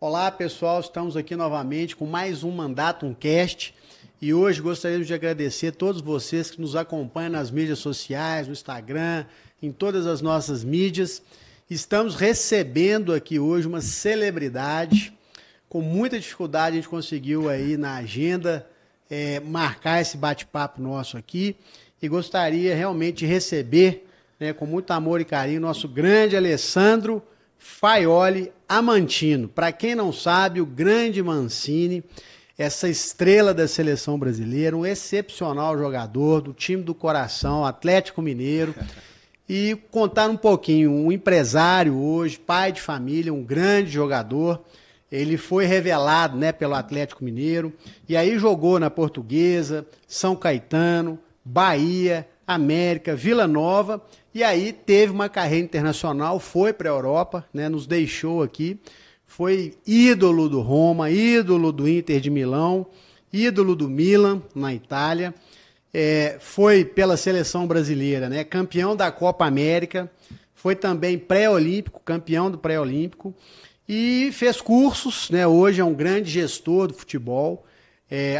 Olá, pessoal, estamos aqui novamente com mais um Mandato, um cast. E hoje gostaríamos de agradecer a todos vocês que nos acompanham nas mídias sociais, no Instagram, em todas as nossas mídias. Estamos recebendo aqui hoje uma celebridade. Com muita dificuldade a gente conseguiu aí na agenda marcar esse bate-papo nosso aqui. E gostaria realmente de receber, né, com muito amor e carinho, nosso grande Alessandro Faioli Amantino. Para quem não sabe, o grande Mancini, essa estrela da seleção brasileira, um excepcional jogador do time do coração, Atlético Mineiro. E contar um pouquinho, um empresário hoje, pai de família, um grande jogador. Ele foi revelado, né, pelo Atlético Mineiro e aí jogou na Portuguesa, São Caetano, Bahia, América, Vila Nova, e aí teve uma carreira internacional, foi para a Europa, né, nos deixou aqui, foi ídolo do Roma, ídolo do Inter de Milão, ídolo do Milan, na Itália, foi pela seleção brasileira, né, campeão da Copa América, foi também pré-olímpico, campeão do pré-olímpico, e fez cursos, né, hoje é um grande gestor do futebol,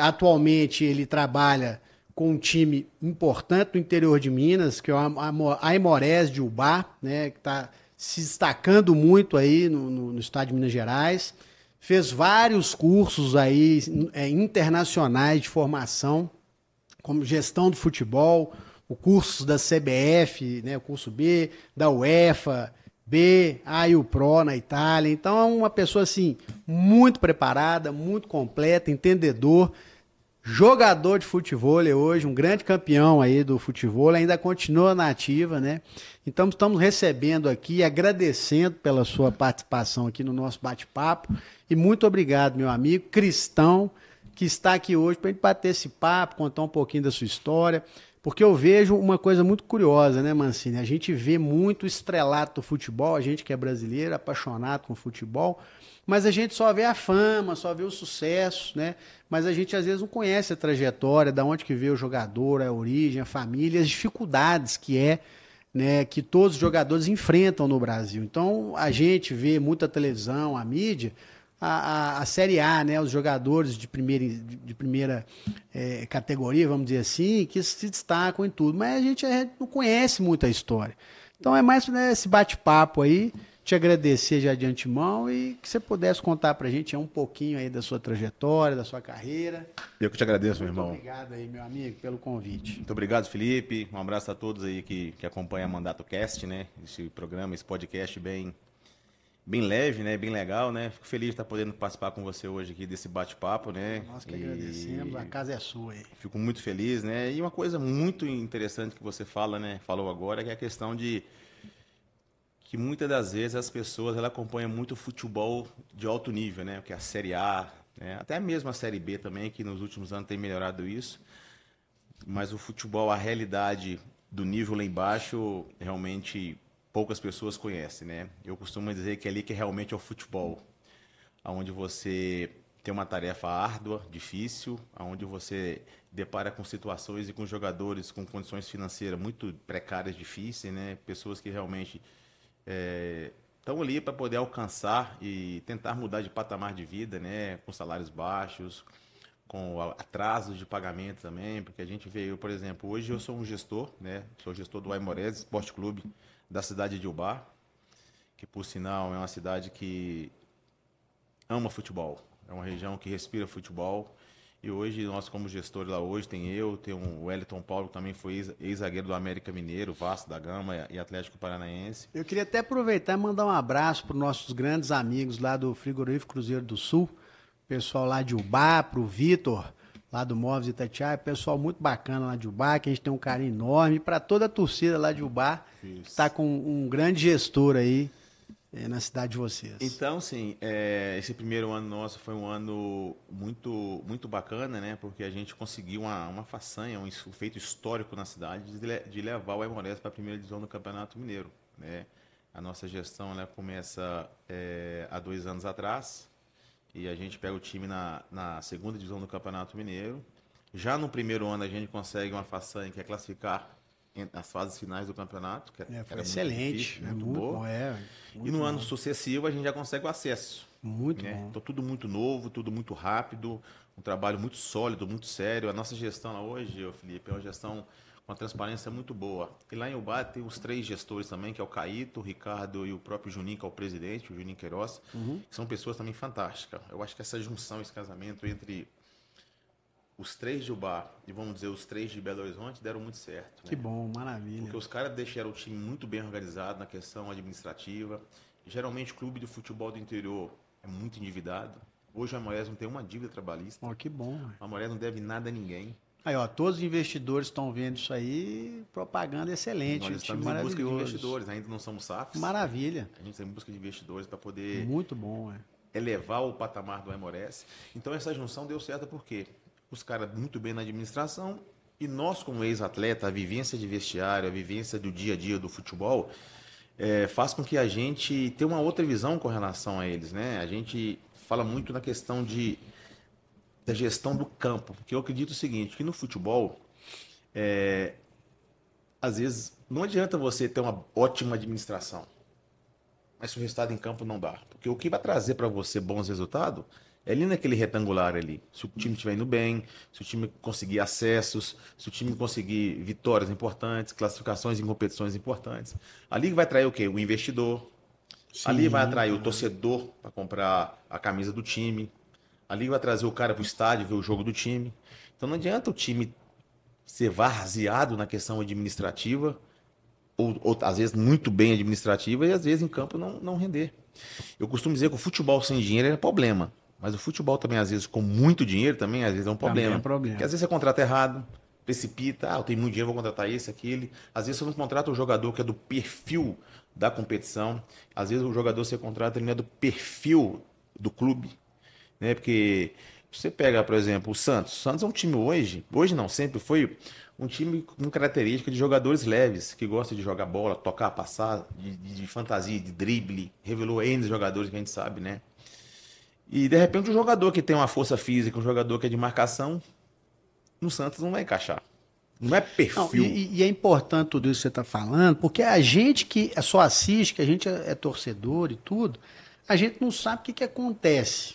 atualmente ele trabalha com um time importante do interior de Minas, que é o Aimorés de Ubá, né, que está se destacando muito aí no estado de Minas Gerais. Fez vários cursos aí internacionais de formação, como gestão do futebol, o curso da CBF, né, o curso B, da UEFA, B, A e o Pro na Itália. Então é uma pessoa assim muito preparada, muito completa, entendedor. Jogador de futebol hoje, um grande campeão aí do futebol, ainda continua na ativa, né? Então estamos recebendo aqui, agradecendo pela sua participação aqui no nosso bate-papo e muito obrigado, meu amigo Cristão, que está aqui hoje para a gente bater esse papo, contar um pouquinho da sua história, porque eu vejo uma coisa muito curiosa, né, Mancini? A gente vê muito estrelato do futebol, a gente que é brasileiro, apaixonado com futebol, mas a gente só vê a fama, só vê o sucesso, né? Mas a gente às vezes não conhece a trajetória, da onde que veio o jogador, a origem, a família, as dificuldades né, que todos os jogadores enfrentam no Brasil. Então a gente vê muita televisão, a mídia, a Série A, né, os jogadores de primeira categoria, vamos dizer assim, que se destacam em tudo, mas a gente não conhece muito a história. Então é mais, né, esse bate-papo aí, te agradecer já de antemão e que você pudesse contar pra gente um pouquinho aí da sua trajetória, da sua carreira. Eu que te agradeço, meu irmão. Muito obrigado aí, meu amigo, pelo convite. Muito obrigado, Felipe. Um abraço a todos aí que acompanham a Mandato Cast, né? Esse programa, esse podcast bem leve, né? Bem legal, né? Fico feliz de estar podendo participar com você hoje aqui desse bate-papo, né? Nós que agradecemos, a casa é sua aí. Fico muito feliz, né? E uma coisa muito interessante que você falou agora, que é a questão de que muitas das vezes as pessoas ela acompanham muito o futebol de alto nível, né? Que é a Série A, né? Até mesmo a Série B também, que nos últimos anos tem melhorado isso. Mas o futebol, a realidade do nível lá embaixo, realmente poucas pessoas conhecem, né? Eu costumo dizer que é ali que realmente é o futebol, onde você tem uma tarefa árdua, difícil, onde você depara com situações e com jogadores com condições financeiras muito precárias, difíceis, né? Pessoas que realmente estão ali para poder alcançar e tentar mudar de patamar de vida, né? Com salários baixos, com atrasos de pagamento também, porque a gente veio, por exemplo, hoje eu sou um gestor, né? Sou gestor do Aimorés Esporte Clube da cidade de Ubá, que por sinal é uma cidade que ama futebol, é uma região que respira futebol. E hoje, nós como gestores lá hoje, tem o Wellington Paulo, que também foi ex-zagueiro do América Mineiro, Vasco da Gama e Atlético Paranaense. Eu queria até aproveitar e mandar um abraço para os nossos grandes amigos lá do Frigorífico Cruzeiro do Sul, pessoal lá de Ubá, para o Vitor, lá do Móveis Itatiaia, pessoal muito bacana lá de Ubá, que a gente tem um carinho enorme, para toda a torcida lá de Ubá, que está com um grande gestor aí na cidade de vocês. Então, sim, esse primeiro ano nosso foi um ano muito, muito bacana, né? Porque a gente conseguiu uma façanha, um feito histórico na cidade de levar o Aimorés para a primeira divisão do Campeonato Mineiro, né? A nossa gestão ela começa há 2 anos atrás e a gente pega o time na segunda divisão do Campeonato Mineiro. Já no primeiro ano a gente consegue uma façanha que é classificar nas fases finais do campeonato, que Foi era excelente. muito boa. E no ano sucessivo a gente já consegue o acesso. Muito Né? bom. Então tudo muito novo, tudo muito rápido, um trabalho muito sólido, muito sério. A nossa gestão lá hoje, Felipe, é uma gestão com uma transparência muito boa. E lá em Ubá tem os 3 gestores também, que é o Caíto, o Ricardo e o próprio Juninho, que é o presidente, o Juninho Queiroz, que são pessoas também fantásticas. Eu acho que essa junção, esse casamento entre os 3 de Ubá e, vamos dizer, os 3 de Belo Horizonte deram muito certo. Que né? bom, maravilha. Porque os caras deixaram o time muito bem organizado na questão administrativa. Geralmente, o clube de futebol do interior é muito endividado. Hoje, a Amorés não tem uma dívida trabalhista. Que bom. A Amorés não deve nada a ninguém. Aí, todos os investidores estão vendo isso aí, propaganda excelente. Nós estamos em busca de investidores, ainda não somos SAFs. Maravilha. A gente está em busca de investidores para poder muito bom, elevar o patamar do Amorés. Então, essa junção deu certo porque os caras muito bem na administração e nós, como ex-atleta, a vivência de vestiário, a vivência do dia a dia do futebol, faz com que a gente tenha uma outra visão com relação a eles. Né? A gente fala muito na questão da gestão do campo, porque eu acredito o seguinte, que no futebol, às vezes, não adianta você ter uma ótima administração, mas se o resultado em campo não dá. Porque o que vai trazer para você bons resultados é ali naquele retangular ali. Se o time estiver indo bem, se o time conseguir acessos, se o time conseguir vitórias importantes, classificações em competições importantes. Ali vai atrair o quê? O investidor. Sim, ali vai atrair o torcedor para comprar a camisa do time. Ali vai trazer o cara para o estádio ver o jogo do time. Então não adianta o time ser varzeado na questão administrativa, ou às vezes muito bem administrativa, e às vezes em campo não render. Eu costumo dizer que o futebol sem dinheiro é problema. Mas o futebol também, às vezes, com muito dinheiro, também às vezes é um problema. É problema. Porque às vezes você contrata errado, precipita, eu tenho muito dinheiro, vou contratar esse, aquele. Às vezes você não contrata um jogador que é do perfil da competição. Às vezes o jogador que você contrata ele não é do perfil do clube. Né? Porque você pega, por exemplo, o Santos. O Santos é um time hoje não, sempre foi um time com característica de jogadores leves, que gostam de jogar bola, tocar, passar, de fantasia, de drible. Revelou N jogadores que a gente sabe, né? E, de repente, um jogador que tem uma força física, um jogador que é de marcação, no Santos não vai encaixar. Não é perfil. Não, e é importante tudo isso que você está falando, porque a gente que só assiste, que a gente é torcedor e tudo, a gente não sabe o que acontece.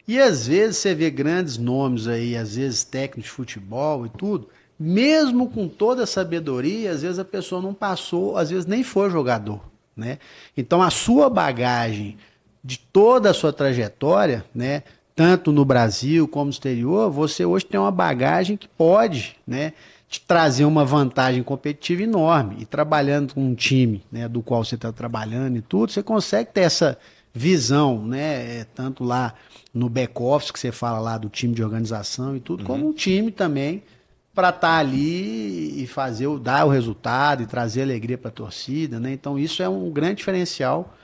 E, às vezes, você vê grandes nomes aí, às vezes técnicos de futebol e tudo, mesmo com toda a sabedoria, às vezes a pessoa não passou, às vezes nem foi jogador, né? Então, a sua bagagem de toda a sua trajetória, né, tanto no Brasil como no exterior, você hoje tem uma bagagem que pode, né, te trazer uma vantagem competitiva enorme. E trabalhando com um time, né, do qual você está trabalhando e tudo, você consegue ter essa visão, né, tanto lá no back-office, que você fala lá do time de organização e tudo, como um time também para estar ali e dar o resultado e trazer alegria para a torcida, né? Então isso é um grande diferencial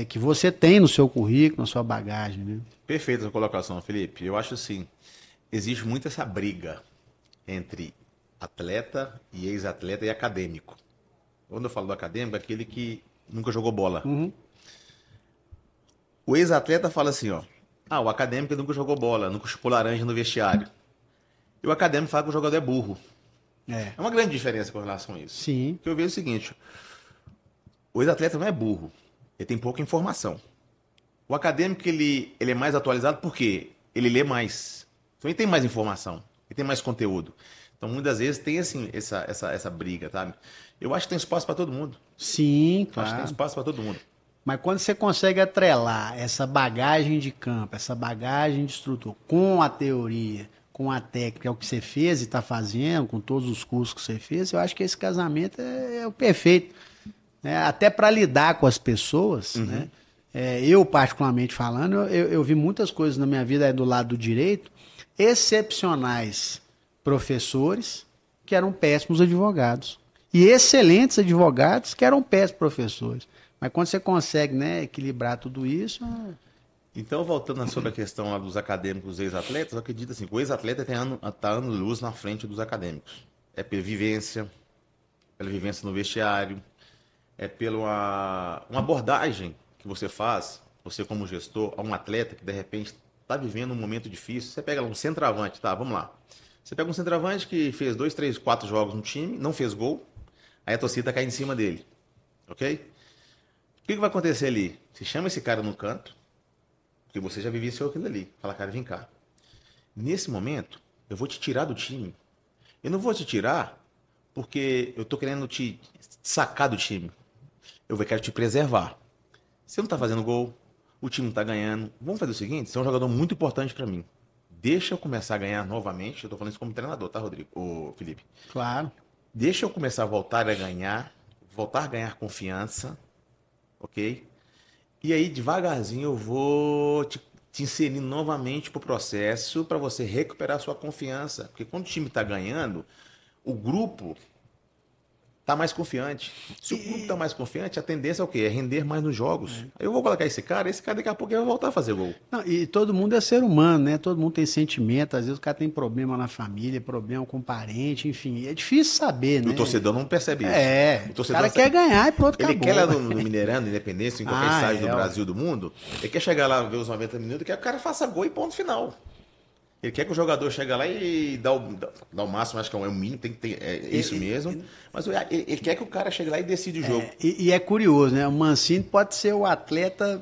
que você tem no seu currículo, na sua bagagem, né? Perfeita a colocação, Felipe. Eu acho assim, existe muito essa briga entre atleta e ex-atleta e acadêmico. Quando eu falo do acadêmico, é aquele que nunca jogou bola. O ex-atleta fala assim, o acadêmico nunca jogou bola, nunca chupou laranja no vestiário. E o acadêmico fala que o jogador é burro. É uma grande diferença com relação a isso. Sim. Porque eu vejo o seguinte, o ex-atleta não é burro. Ele tem pouca informação. O acadêmico, ele é mais atualizado porque ele lê mais. Então, ele tem mais informação. Ele tem mais conteúdo. Então, muitas vezes, tem assim, essa briga, tá? Eu acho que tem espaço para todo mundo. Sim, claro. Acho que tem espaço para todo mundo. Mas quando você consegue atrelar essa bagagem de campo, essa bagagem de estrutura, com a teoria, com a técnica, é o que você fez e está fazendo, com todos os cursos que você fez, eu acho que esse casamento é o perfeito. Até para lidar com as pessoas, né? Eu, particularmente falando, eu vi muitas coisas na minha vida do lado do direito, excepcionais professores que eram péssimos advogados. E excelentes advogados que eram péssimos professores. Mas quando você consegue, né, equilibrar tudo isso... Então, voltando sobre a questão lá dos acadêmicos e ex-atletas, eu acredito assim, que o ex-atleta está ano-luz na frente dos acadêmicos. É pela vivência no vestiário, é pela uma abordagem que você faz, você como gestor, a um atleta que de repente está vivendo um momento difícil. Você pega lá um centroavante, tá, vamos lá. Você pega um centroavante que fez 2, 3, 4 jogos no time, não fez gol, Aí a torcida cai em cima dele, ok? O que vai acontecer ali? Você chama esse cara no canto, porque você já vivenciou aquilo ali. Fala, cara, vem cá. Nesse momento, eu vou te tirar do time. Eu não vou te tirar porque eu tô querendo te sacar do time. Eu quero te preservar. Você não tá fazendo gol, o time não tá ganhando. Vamos fazer o seguinte, você é um jogador muito importante para mim. Deixa eu começar a ganhar novamente. Eu tô falando isso como treinador, tá, Rodrigo? Ô, Felipe. Claro. Deixa eu começar a voltar a ganhar confiança, ok? E aí, devagarzinho, eu vou te inserir novamente pro processo para você recuperar sua confiança. Porque quando o time tá ganhando, o grupo tá mais confiante. Se o grupo tá mais confiante, a tendência é o quê? É render mais nos jogos. Eu vou colocar esse cara daqui a pouco ele vai voltar a fazer gol. Não, e todo mundo é ser humano, né? Todo mundo tem sentimento, às vezes o cara tem problema na família, problema com parente, enfim. É difícil saber, E né? o torcedor não percebe isso. É, O o torcedor cara quer ganhar e pronto, Ele acabou. quer lá no Mineirão, Independência, em qualquer estádio do ó. Brasil, do mundo, ele quer chegar lá, ver os 90 minutos, quer que o cara faça gol e ponto final. Ele quer que o jogador chegue lá e dá o máximo, acho que é o mínimo, tem que ter, é isso mesmo. Mas ele quer que o cara chegue lá e decide o jogo. E é curioso, né? O Mancini pode ser o atleta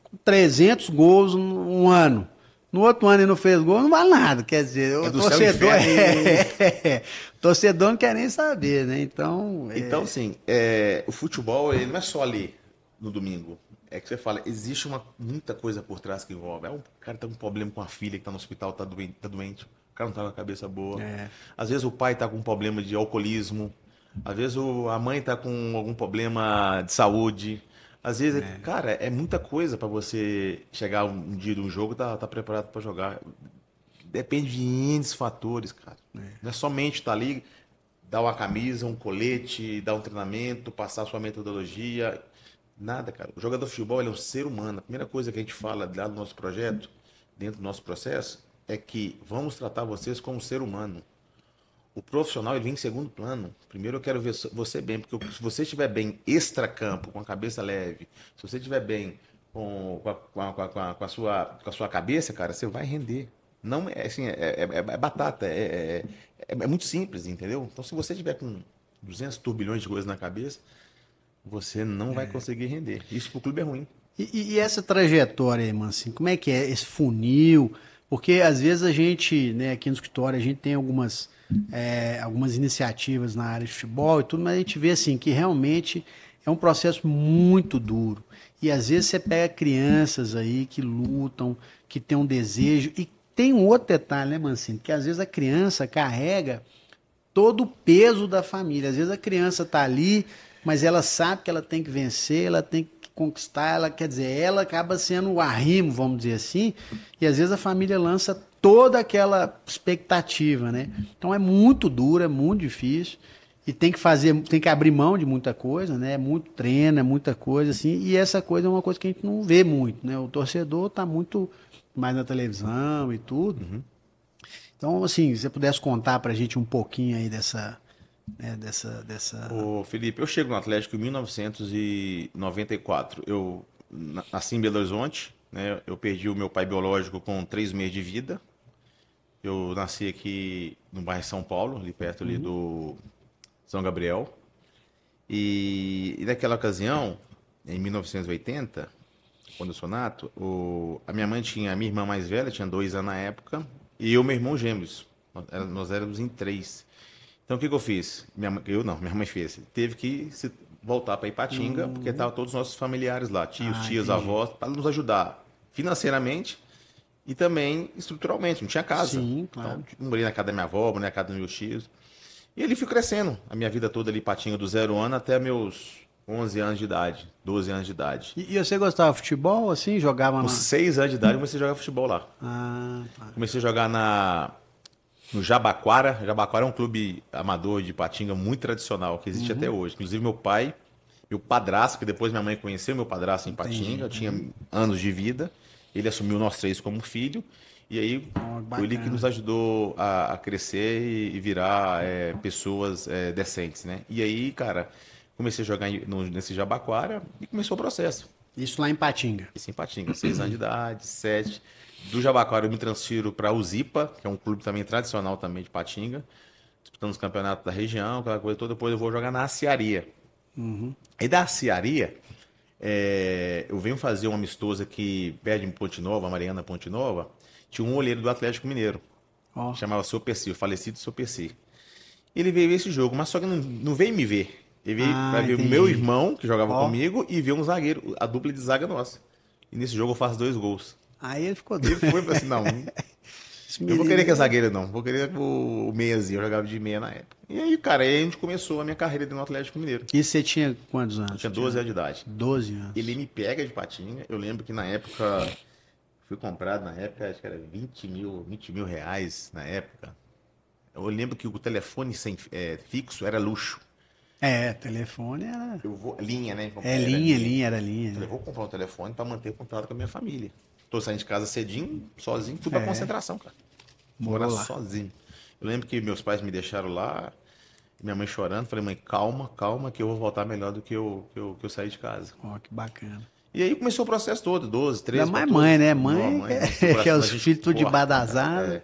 com 300 gols num ano. No outro ano ele não fez gol, não vale nada. Quer dizer, o do torcedor, céu e o torcedor não quer nem saber, né? Então, Então, assim, o futebol ele não é só ali no domingo. É que você fala, existe muita coisa por trás que envolve. O cara tá com um problema com a filha que tá no hospital, tá doente. O cara não tá com a cabeça boa. Às vezes o pai tá com um problema de alcoolismo. Às vezes a mãe tá com algum problema de saúde. Às vezes, cara, é muita coisa para você chegar um dia de um jogo e tá preparado para jogar. Depende de índices fatores, cara. Não é somente estar ali, dar uma camisa, um colete, dar um treinamento, passar a sua metodologia. Nada, cara. O jogador de futebol ele é um ser humano. A primeira coisa que a gente fala lá no nosso projeto, dentro do nosso processo, é que vamos tratar vocês como ser humano. O profissional ele vem em segundo plano. Primeiro eu quero ver você bem, porque se você estiver bem extracampo, com a cabeça leve, se você estiver bem com a sua cabeça, cara, você vai render. Não é assim, é batata, é muito simples, entendeu? Então se você estiver com 200 turbilhões de coisas na cabeça, você não vai conseguir render. Isso pro clube é ruim. E essa trajetória aí, Mancini, como é que é esse funil? Porque às vezes a gente, né, aqui no escritório, a gente tem algumas iniciativas na área de futebol e tudo, mas a gente vê assim que realmente é um processo muito duro. E às vezes você pega crianças aí que lutam, que têm um desejo. E tem um outro detalhe, né, Mancini? Que às vezes a criança carrega todo o peso da família. Às vezes a criança está ali, mas ela sabe que ela tem que vencer, ela tem que conquistar, ela quer dizer, ela acaba sendo o arrimo, vamos dizer assim, e às vezes a família lança toda aquela expectativa, né? Então é muito duro, é muito difícil e tem que abrir mão de muita coisa, né? É muito treino, é muita coisa assim, e essa coisa é uma coisa que a gente não vê muito, né? O torcedor está muito mais na televisão e tudo. Então, assim, se você pudesse contar pra gente um pouquinho aí dessa. Ô, Felipe, eu chego no Atlético em 1994. Eu nasci em Belo Horizonte, né? Eu perdi o meu pai biológico com 3 meses de vida. Eu nasci aqui no bairro São Paulo, ali perto ali do São Gabriel. E naquela ocasião, em 1980, quando eu sou nato, a minha irmã mais velha, tinha 2 anos na época, e eu, meu irmão gêmeos. Nós éramos em 3. Então o que eu fiz? Minha mãe fez. Teve que voltar para Ipatinga, porque estavam todos os nossos familiares lá, tios, tias, avós, para nos ajudar financeiramente e também estruturalmente. Não tinha casa. Sim, claro. Então, morei na casa da minha avó, morei na casa dos meus tios. E ele foi crescendo a minha vida toda ali, Ipatinga, do 0 ano até meus 11 anos de idade, 12 anos de idade. E você gostava de futebol, assim? Jogava Com 6 anos de idade, eu comecei a jogar futebol lá. Tá. Comecei a jogar no Jabaquara. Jabaquara é um clube amador de Ipatinga muito tradicional, que existe até hoje. Inclusive meu padrasto, que depois minha mãe conheceu meu padrasto em Ipatinga, eu tinha anos de vida, ele assumiu nós 3 como filho, e aí foi ele que nos ajudou a crescer e virar pessoas decentes, né? E aí, cara, comecei a jogar nesse Jabaquara e começou o processo. Isso lá em Ipatinga. Isso em Ipatinga, 6 anos de idade, 7. Do Jabaquara eu me transfiro para o Zipa, que é um clube também tradicional também de Ipatinga. disputando os campeonatos da região, aquela coisa toda. Depois eu vou jogar na Aciaria. E da Aciaria, eu venho fazer um amistoso aqui perto de Ponte Nova, Mariana Ponte Nova. Tinha um olheiro do Atlético Mineiro, chamava Seu Percy, o falecido Seu Percy. Ele veio ver esse jogo, mas só que não veio me ver. Ele veio pra ver o meu irmão, que jogava comigo, e ver um zagueiro, a dupla de zaga nossa. E nesse jogo eu faço 2 gols. Aí ele ficou Ele foi e falou assim, não, eu vou querer que é zagueiro não, vou querer o meiazinho, eu jogava de meia na época. E aí, cara, aí a gente começou a minha carreira dentro do Atlético Mineiro. E você tinha quantos anos? Eu tinha 12 anos de idade. 12 anos. Ele me pega de patinha, eu lembro que na época, fui comprado na época, acho que era 20 mil reais na época. Eu lembro que o telefone fixo era luxo. Telefone era... Linha, né? Era linha. Eu falei, vou comprar um telefone para manter contato com a minha família. Tô saindo de casa cedinho, sozinho, fui pra concentração, cara. Morar sozinho. Eu lembro que meus pais me deixaram lá, minha mãe chorando, falei, mãe, calma, que eu vou voltar melhor do que eu saí de casa. Que bacana. E aí começou o processo todo, 12, 13, 14. Mãe, né? Mãe que é os filhos tudo de badazado.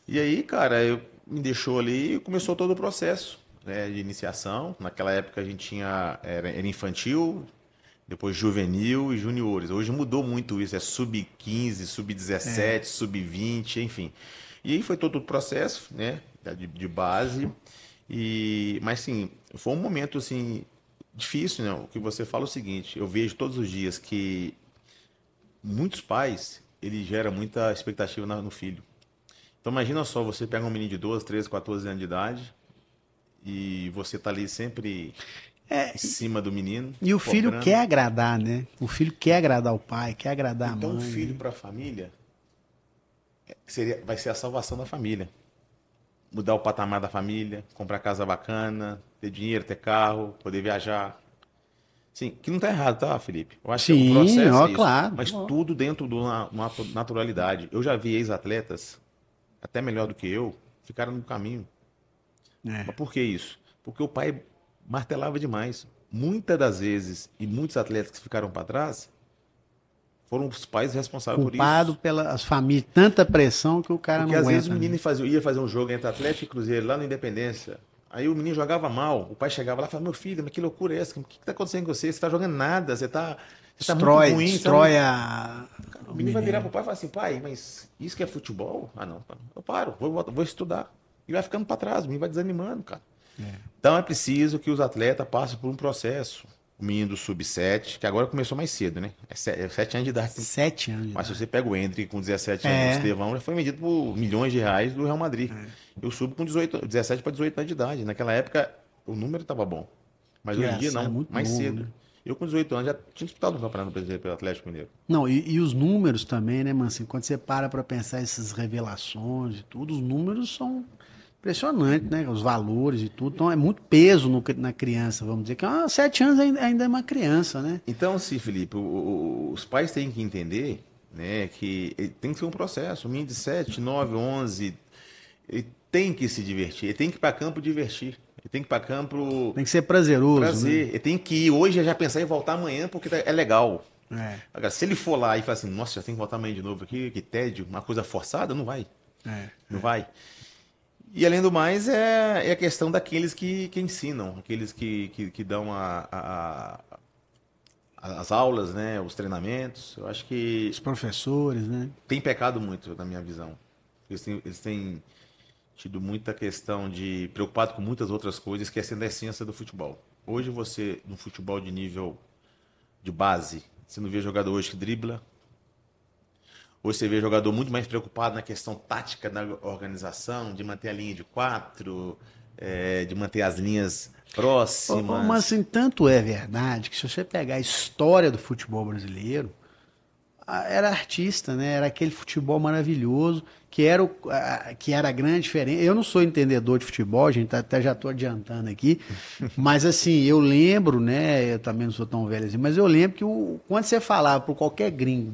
E aí, cara, me deixou ali e começou todo o processo, né, de iniciação. Naquela época a gente era infantil, depois juvenil e juniores. Hoje mudou muito isso, é sub-15, sub-17, sub-20, enfim. E aí foi todo o processo, né, de base. Mas sim, foi um momento assim difícil, né? O que você fala é o seguinte, eu vejo todos os dias que muitos pais, ele gera muita expectativa no filho. Então imagina só, você pega um menino de 12, 13, 14 anos de idade e você tá ali sempre em cima do menino. E o filho quer agradar, né? O filho quer agradar o pai, quer agradar a mãe. Então o filho para a família vai ser a salvação da família. Mudar o patamar da família, comprar casa bacana, ter dinheiro, ter carro, poder viajar. Sim, que não tá errado, tá, Felipe? Eu acho que o processo é isso, claro. Mas tudo dentro de uma naturalidade. Eu já vi ex-atletas, até melhor do que eu, ficaram no caminho. Mas por que isso? Porque o pai martelava demais. Muitas das vezes, e muitos atletas que ficaram para trás, foram os pais responsáveis por isso. Culpado pelas famílias, tanta pressão que o cara Porque não aguenta. Porque às vezes o menino ia fazer um jogo entre Atlético e Cruzeiro, lá na Independência. Aí o menino jogava mal, o pai chegava lá e falava, meu filho, mas que loucura é essa? O que está acontecendo com você? Você está jogando nada, você está muito ruim. Destrói a... O menino vai virar pro pai e falar assim, pai, mas isso que é futebol? Ah, não, eu paro, vou estudar. E vai ficando para trás, o menino vai desanimando, cara. Então é preciso que os atletas passem por um processo. O menino do sub-7, que agora começou mais cedo, né? É 7 anos de idade. 7 anos de Mas idade. se você pega o Endrick com 17 anos, o Estevão, já foi vendido por milhões de reais do Real Madrid. Eu subo com 17 para 18 anos de idade. Naquela época, o número estava bom. Mas hoje em dia, não. Mais novo, cedo. Né? Eu com 18 anos já tinha disputado um campeonato brasileiro pelo Atlético Mineiro. Não, e os números também, né, Mancinho? Quando você para pensar essas revelações e tudo, os números são impressionantes, né? Os valores e tudo. Então é muito peso na criança, vamos dizer. Que 7 anos ainda é uma criança, né? Então, sim, Felipe, os pais têm que entender, né, que tem que ser um processo. O menino de 7, 9, 11, ele tem que se divertir. Ele tem que ir para campo divertir. Ele tem que ir para campo... Tem que ser prazeroso. Prazer. Né? Ele tem que ir hoje já pensar em voltar amanhã porque é legal. Agora, se ele for lá e falar assim, nossa, já tem que voltar amanhã de novo aqui, que tédio, uma coisa forçada, não vai. Não vai. E além do mais, é a questão daqueles que ensinam, aqueles que dão as aulas, né, os treinamentos. Eu acho que... Os professores, né? Tem pecado muito, na minha visão. Eles têm tido muita questão de... preocupado com muitas outras coisas, que é sendo a essência do futebol. Hoje você, no futebol de nível de base, você não vê jogador hoje que dribla. Hoje você vê jogador muito mais preocupado na questão tática da organização, de manter a linha de 4, de manter as linhas próximas. Mas assim, tanto é verdade que se você pegar a história do futebol brasileiro, era artista, né? Era aquele futebol maravilhoso, que era a grande diferença. Eu não sou entendedor de futebol, gente, até já estou adiantando aqui, mas assim, eu lembro, né? Eu também não sou tão velho assim, mas eu lembro que quando você falava para qualquer gringo,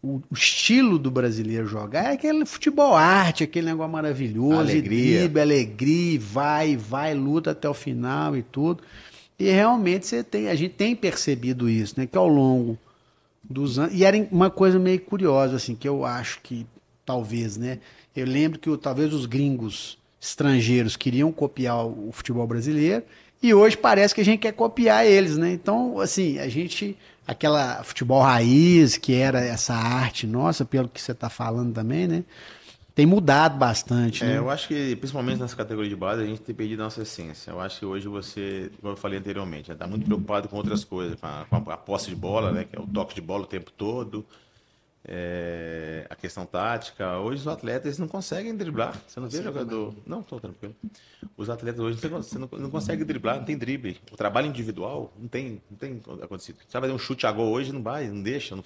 o estilo do brasileiro jogar é aquele futebol arte, aquele negócio maravilhoso, alegria, vai, luta até o final e tudo. E realmente a gente tem percebido isso, né? Que ao longo dos anos. E era uma coisa meio curiosa, assim, que eu acho que talvez, né? Eu lembro que talvez os gringos estrangeiros queriam copiar o futebol brasileiro e hoje parece que a gente quer copiar eles, né? Então, assim, aquela futebol raiz, que era essa arte nossa, pelo que você está falando também, né? Tem mudado bastante, né? Eu acho que, principalmente nessa categoria de base, a gente tem perdido a nossa essência. Eu acho que hoje você, como eu falei anteriormente, está muito preocupado com outras coisas, com a posse de bola, né? Que é o toque de bola o tempo todo, a questão tática. Hoje os atletas eles não conseguem driblar. Você não vê jogador. Não, estou tranquilo. Os atletas hoje você não consegue driblar, não tem drible. O trabalho individual não tem acontecido. Você vai fazer um chute a gol hoje, não vai, não deixam,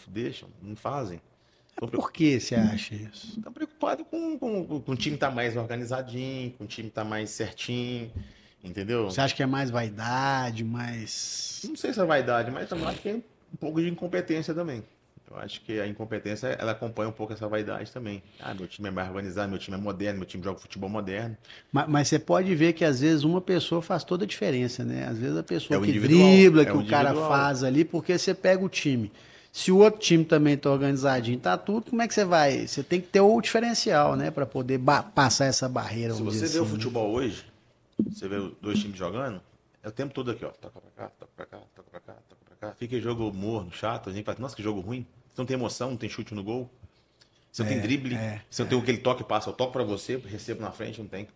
não fazem. Por que você acha isso? Estão preocupados com o time estar mais organizadinho, com o time estar mais certinho, entendeu? Você acha que é mais vaidade, mais... Não sei se é vaidade, mas também acho que é um pouco de incompetência também. Eu acho que a incompetência, ela acompanha um pouco essa vaidade também. Ah, meu time é mais organizado, meu time é moderno, meu time joga futebol moderno. Mas você pode ver que às vezes uma pessoa faz toda a diferença, né? Às vezes a pessoa o que individual, dribla, é que o o cara individual. faz ali, porque você pega o time. Se o outro time também tá organizadinho, tá tudo, como é que você vai? Você tem que ter o diferencial, né? Pra poder passar essa barreira, Se vamos você dizer vê o assim, né? futebol hoje, você vê os dois times jogando, é o tempo todo aqui, ó. Toca pra cá, toca pra cá, toca pra cá, toca pra cá. Fica jogo morno, chato. A gente fala, nossa, que jogo ruim. Você não tem emoção, não tem chute no gol. Você não tem drible. Você não tem aquele toque e passa. Eu toco pra você, recebo na frente, não tem.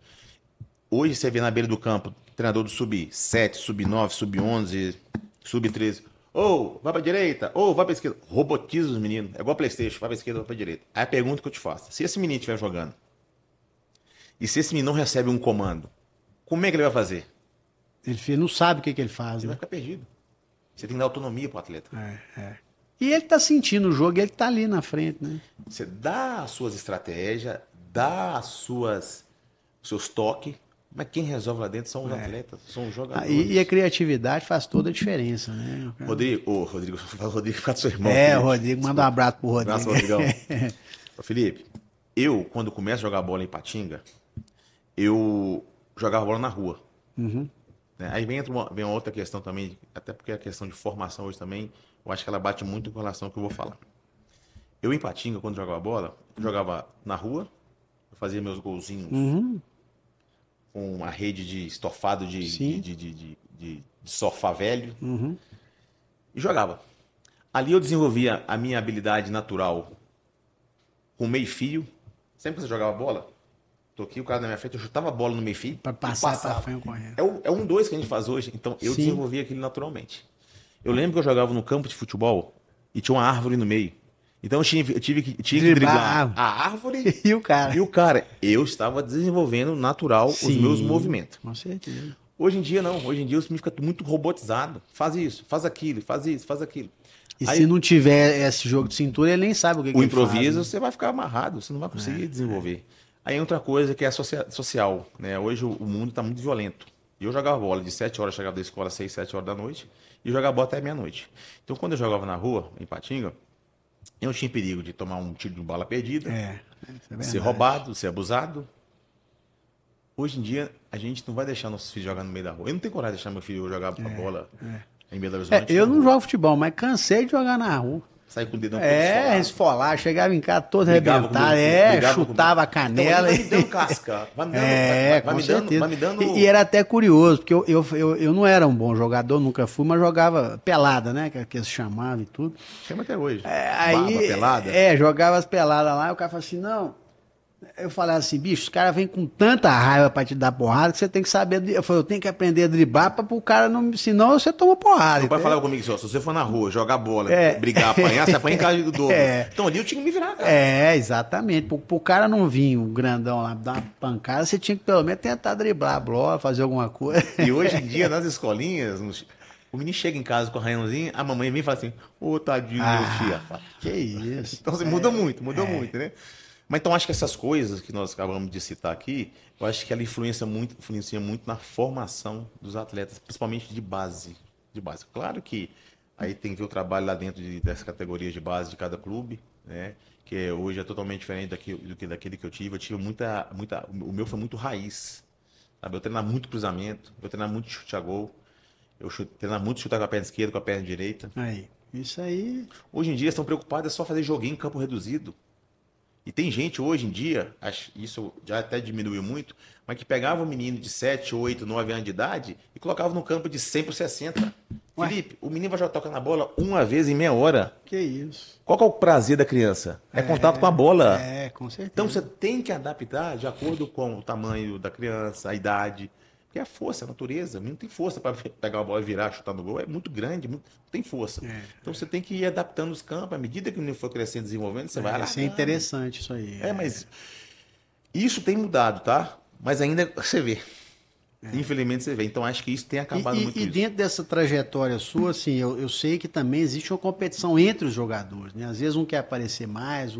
Hoje você vê na beira do campo, treinador do sub-7, sub-9, sub-11, sub-13. Ou vai pra direita, ou vai pra esquerda. Robotiza os meninos. É igual Playstation, vai pra esquerda, vai pra direita. Aí a pergunta que eu te faço: se esse menino estiver jogando, e se esse menino não recebe um comando, como é que ele vai fazer? Ele não sabe o que ele faz, Ele vai né? ficar perdido. Você tem que dar autonomia pro atleta. E ele tá sentindo o jogo, ele tá ali na frente, né? Você dá as suas estratégias, dá seus toques, mas quem resolve lá dentro são os atletas, são os jogadores. E a criatividade faz toda a diferença, né? Rodrigo, fala Rodrigo, fica do seu irmão. O Felipe. Rodrigo, manda um abraço pro Rodrigo. Abraço, Rodrigão. Ô, Felipe, quando começo a jogar bola em Patinga, eu jogava bola na rua. Né? Aí vem uma outra questão também, até porque a questão de formação hoje também, eu acho que ela bate muito com relação ao que eu vou falar. Eu em Patinga, quando jogava bola, eu jogava na rua, eu fazia meus golzinhos com uma rede de estofado de sofá velho e jogava. Ali eu desenvolvia a minha habilidade natural com meio fio. Sempre que você jogava bola, toquei o cara na minha frente, eu chutava a bola no meio fio Pra passar pra frente correndo. É um dois que a gente faz hoje, então eu Sim. desenvolvi aquilo naturalmente. Eu lembro que eu jogava no campo de futebol e tinha uma árvore no meio. Então eu tive que driblar a árvore E o cara? e o cara. Eu estava desenvolvendo natural os meus movimentos. Com certeza. Hoje em dia não, hoje em dia o time fica muito robotizado. Faz isso, faz aquilo, faz isso, faz aquilo. E Aí, se não tiver esse jogo de cintura, ele nem sabe o que o que ele improviso, faz, né? você vai ficar amarrado, você não vai conseguir desenvolver. Aí outra coisa que é social, né? Hoje o mundo está muito violento. E eu jogava bola de 7 horas, chegava da escola às 6, 7 horas da noite, e jogava bola até meia-noite. Então quando eu jogava na rua, em Patinga, eu não tinha perigo de tomar um tiro de bala perdida, Isso é ser verdade. roubado, ser abusado. Hoje em dia, a gente não vai deixar nossos filhos jogar no meio da rua. Eu não tenho coragem de deixar meu filho jogar a bola em Belo Horizonte. Eu na não rua. jogo futebol, mas cansei de jogar na rua. Sair com o dedão todo Esfolar, chegava em casa todo Brigava arrebentado, brigava chutava a comigo. canela. Então, ele vai me dando casca, vai me dando, Com vai certeza. me dando... E era até curioso, porque eu não era um bom jogador, nunca fui, mas jogava pelada, né? Que eles chamavam e tudo. Chama até hoje. Aí, Barba, pelada. jogava as peladas lá, e o cara falou assim, não. Eu falava assim, bicho, os caras vêm com tanta raiva pra te dar porrada que você tem que saber. Eu falei, eu tenho que aprender a driblar pra o cara não. Senão você toma porrada. Meu pai entendeu? falava comigo assim, ó, se você for na rua, jogar bola, brigar, apanhar, você apanha em casa do dobro. Então ali eu tinha que me virar, cara. Exatamente. Pro cara não vir um grandão lá dar uma pancada, você tinha que pelo menos tentar driblar a bola, fazer alguma coisa. E hoje em dia, nas escolinhas, o menino chega em casa com o arranhãozinho, a mamãe vem e fala assim, ô tadinho, meu filho. Que isso. Então assim, muda muito, né? Mas então acho que essas coisas que nós acabamos de citar aqui, eu acho que ela influencia muito na formação dos atletas, principalmente de base. Claro que aí tem que ver o trabalho lá dentro dessas categorias de base de cada clube, né? Que hoje é totalmente diferente daquele que eu tive. Eu tive o meu foi muito raiz, sabe? Eu treinava muito cruzamento, eu treinava muito chute a gol, treinava muito chutar com a perna esquerda, com a perna direita. Isso aí. Hoje em dia estão preocupados é só fazer joguinho em campo reduzido. E tem gente hoje em dia, isso já até diminuiu muito, mas que pegava um menino de 7, 8, 9 anos de idade e colocava no campo de 100 por 60. Ué? Felipe, o menino vai jogar tocando na bola uma vez em meia hora. Que isso. Qual que é o prazer da criança? É contato com a bola. Com certeza. Então você tem que adaptar de acordo com o tamanho da criança, a idade. Porque a força, a natureza, não tem força para pegar uma bola e virar, chutar no gol. É muito grande, não tem força. Então você tem que ir adaptando os campos. À medida que o menino for crescendo, desenvolvendo, você vai Isso é alargando. interessante isso aí. Mas isso tem mudado, tá? Mas ainda você vê. Infelizmente você vê. Então acho que isso tem acabado muito E isso. dentro dessa trajetória sua, assim, eu sei que também existe uma competição entre os jogadores, né? Às vezes um quer aparecer mais,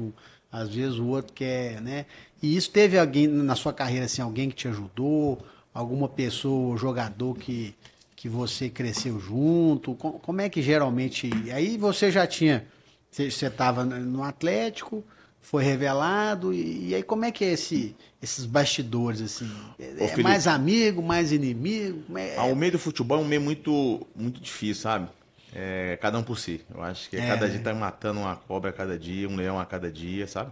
às vezes o outro quer, né? E isso teve alguém na sua carreira, assim, alguém que te ajudou, alguma pessoa, jogador que você cresceu junto? Como é que geralmente... Aí você já tinha... Você estava no Atlético, foi revelado, e aí como é que é esses bastidores, assim? É Felipe, mais amigo, mais inimigo? O meio do futebol é um meio muito, muito difícil, sabe? É, cada um por si. Eu acho que cada dia tá matando uma cobra a cada dia, um leão a cada dia, sabe?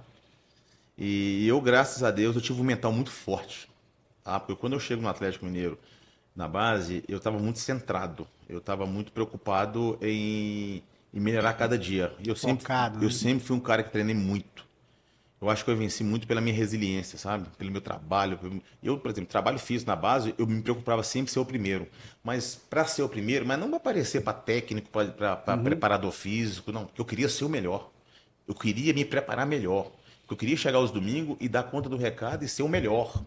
E eu, graças a Deus, eu tive um mental muito forte. Tá? Porque quando eu chego no Atlético Mineiro, na base, eu estava muito centrado. Eu estava muito preocupado em melhorar cada dia. E Focado, eu né? sempre fui um cara que treinei muito. Eu acho que eu venci muito pela minha resiliência, sabe? Pelo meu trabalho. Eu, por exemplo, trabalho físico na base, eu me preocupava sempre em ser o primeiro. Mas para ser o primeiro, mas não para aparecer para técnico, para preparador físico, não. Eu queria ser o melhor. Eu queria me preparar melhor. Eu queria chegar aos domingos e dar conta do recado e ser o melhor.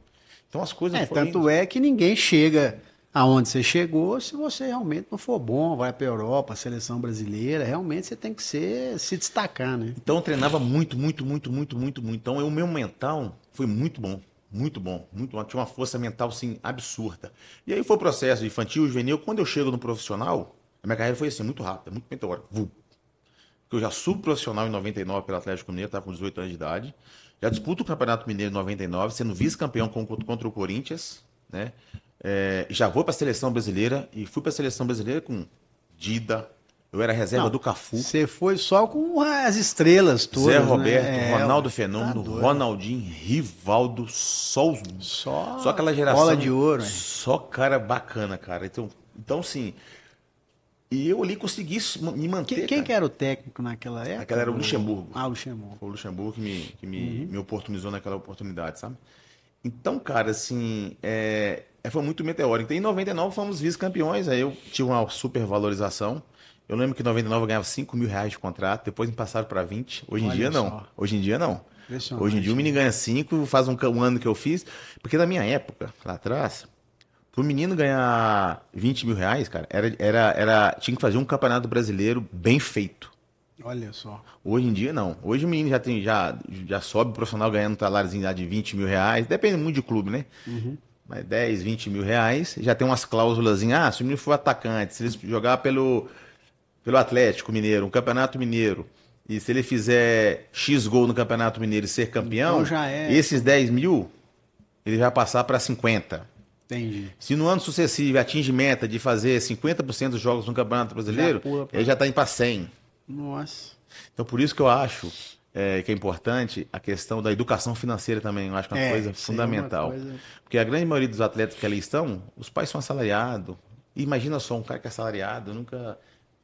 Então as coisas foram Tanto é que ninguém chega aonde você chegou se você realmente não for bom, vai para a Europa, seleção brasileira, realmente você tem que se destacar, né? Então eu treinava muito, muito, muito, muito, muito, muito. Então o meu mental foi muito bom. Muito bom, muito bom. Tinha uma força mental, assim, absurda. E aí foi o processo infantil, juvenil. Quando eu chego no profissional, a minha carreira foi assim, muito rápida, muito meteórica. Porque eu já subo profissional em 99 pelo Atlético Mineiro, estava com 18 anos de idade. Já disputo o Campeonato Mineiro em 99, sendo vice-campeão contra o Corinthians, né? Já vou para a seleção brasileira e fui para a seleção brasileira com Dida. Eu era reserva do Cafu. Você foi só com as estrelas todas, Zé Roberto, né? Ronaldo Fenômeno, Ronaldinho, Rivaldo, só aquela geração. Bola de ouro, hein? Só cara bacana, cara. Então sim. E eu ali consegui me manter. Quem que era o técnico naquela época? Aquela era o Luxemburgo. Ah, o Luxemburgo. Foi o Luxemburgo que me oportunizou naquela oportunidade, sabe? Então, cara, assim, foi muito meteórico. Então, em 99 fomos vice-campeões, aí eu tive uma super valorização. Eu lembro que em 99 eu ganhava R$ 5.000 de contrato, depois me passaram para 20. Hoje em dia, não. Hoje em dia, não. Hoje em dia, o menino ganha 5, faz um ano que eu fiz. Porque na minha época, lá atrás, pro menino ganhar R$ 20.000, cara, tinha que fazer um campeonato brasileiro bem feito. Olha só. Hoje em dia, não. Hoje o menino já sobe profissional ganhando um saláriozinho lá de R$ 20.000. Depende muito de clube, né? Mas 10, R$ 20.000. Já tem umas cláusulas. Se o menino for atacante, se ele jogar pelo Atlético Mineiro, um campeonato mineiro, e se ele fizer X gol no campeonato mineiro e ser campeão, então esses 10 mil, ele vai passar para 50. Entendi. Se no ano sucessivo atinge meta de fazer 50% dos jogos no campeonato brasileiro, ele já está indo para 100. Nossa. Então, por isso que eu acho que é importante a questão da educação financeira também. Eu acho que é uma coisa fundamental. Porque a grande maioria dos atletas que ali estão, os pais são assalariados. E imagina só, um cara que é assalariado, nunca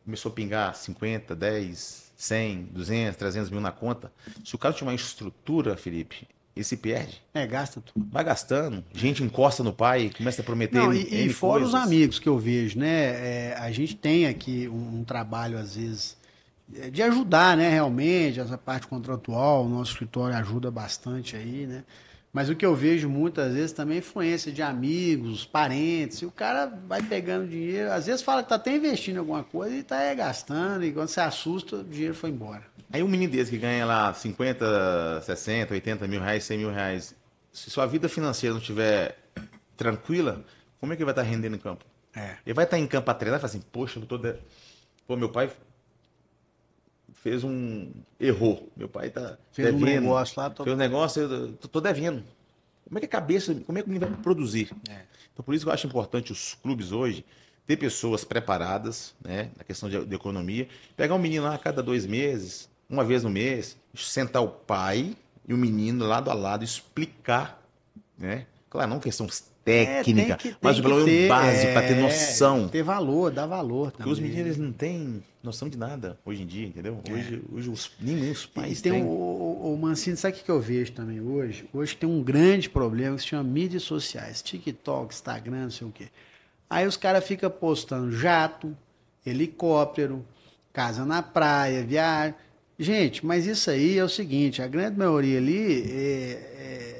começou a pingar 50, 10, 100, 200, 300 mil na conta. Se o cara tiver uma estrutura, Felipe, ele se perde. Gasta tudo. Vai gastando, gente encosta no pai, começa a prometer e fora coisas. Os amigos que eu vejo, né? A gente tem aqui um trabalho, às vezes, de ajudar, né? Realmente, essa parte contratual, o nosso escritório ajuda bastante aí, né? Mas o que eu vejo muitas vezes também é influência de amigos, parentes, e o cara vai pegando dinheiro, às vezes fala que tá até investindo em alguma coisa e tá gastando, e quando você assusta, o dinheiro foi embora. Aí um menino desse que ganha lá 50, 60, 80 mil reais, 100 mil reais, se sua vida financeira não estiver tranquila, como é que ele vai estar rendendo em campo? Ele vai estar em campo a treinar e falar assim, poxa, meu pai errou. Meu pai tá devendo. Um negócio lá. Fez um negócio, eu tô devendo. Como é que o menino vai produzir? Então, por isso que eu acho importante os clubes hoje ter pessoas preparadas, né, na questão de economia. Pegar um menino lá a cada 2 meses, uma vez no mês, sentar o pai, e o menino lado a lado explicar, né? Claro, não questão técnica, mas o valor básico para ter noção. Ter valor, dar valor Porque também. os meninos eles não têm noção de nada hoje em dia, entendeu? Hoje nem os pais tem têm. o Mancini, sabe o que eu vejo também hoje? Hoje tem um grande problema que se chama mídias sociais, TikTok, Instagram, não sei o quê. Aí os caras ficam postando jato, helicóptero, casa na praia, viagem. Gente, mas isso aí é o seguinte, a grande maioria ali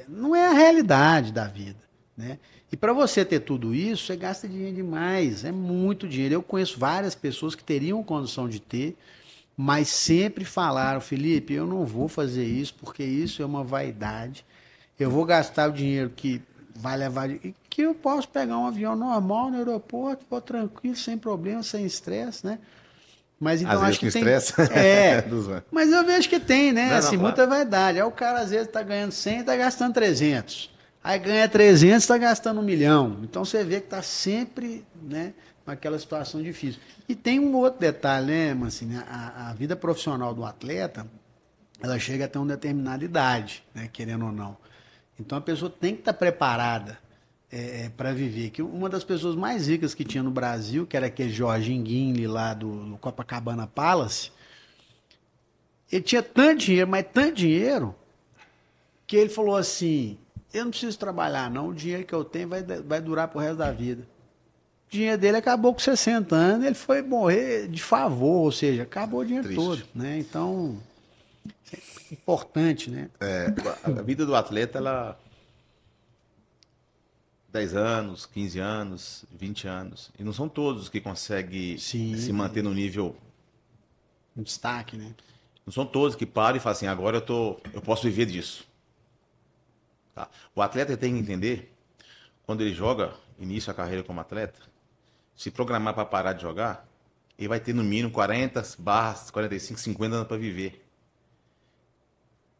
não é a realidade da vida, né? E para você ter tudo isso, você gasta dinheiro demais, é muito dinheiro. Eu conheço várias pessoas que teriam condição de ter, mas sempre falaram, Felipe, eu não vou fazer isso porque isso é uma vaidade. Eu vou gastar o dinheiro que vai levar, que eu posso pegar um avião normal no aeroporto, vou tranquilo, sem problema, sem estresse, né? Mas então Às acho vezes que com tem. estresse. Mas eu vejo que tem, né? Não, Assim, claro. muita vaidade. Aí o cara às vezes tá ganhando 100 e tá gastando 300. Aí ganha 300 e tá gastando 1 milhão. Então você vê que tá sempre, né, naquela situação difícil. E tem um outro detalhe, né, Mancini? A vida profissional do atleta, ela chega até uma determinada idade, né, querendo ou não. Então a pessoa tem que estar preparada para viver. Que uma das pessoas mais ricas que tinha no Brasil, que era aquele Jorginho Guinle lá do Copacabana Palace, ele tinha tanto dinheiro, mas tanto dinheiro, que ele falou assim, eu não preciso trabalhar não, o dinheiro que eu tenho vai durar pro resto da vida. O dinheiro dele acabou com 60 anos, ele foi morrer de favor, ou seja, acabou o dinheiro Triste. todo, né? Então, é importante, né? A vida do atleta, ela 10 anos, 15 anos, 20 anos. E não são todos que conseguem Sim. se manter no nível. Um destaque, né? Não são todos que param e falam assim, agora eu posso viver disso. Tá? O atleta tem que entender, quando ele joga, inicia a carreira como atleta, se programar para parar de jogar, ele vai ter no mínimo 40 barras, 45, 50 anos para viver.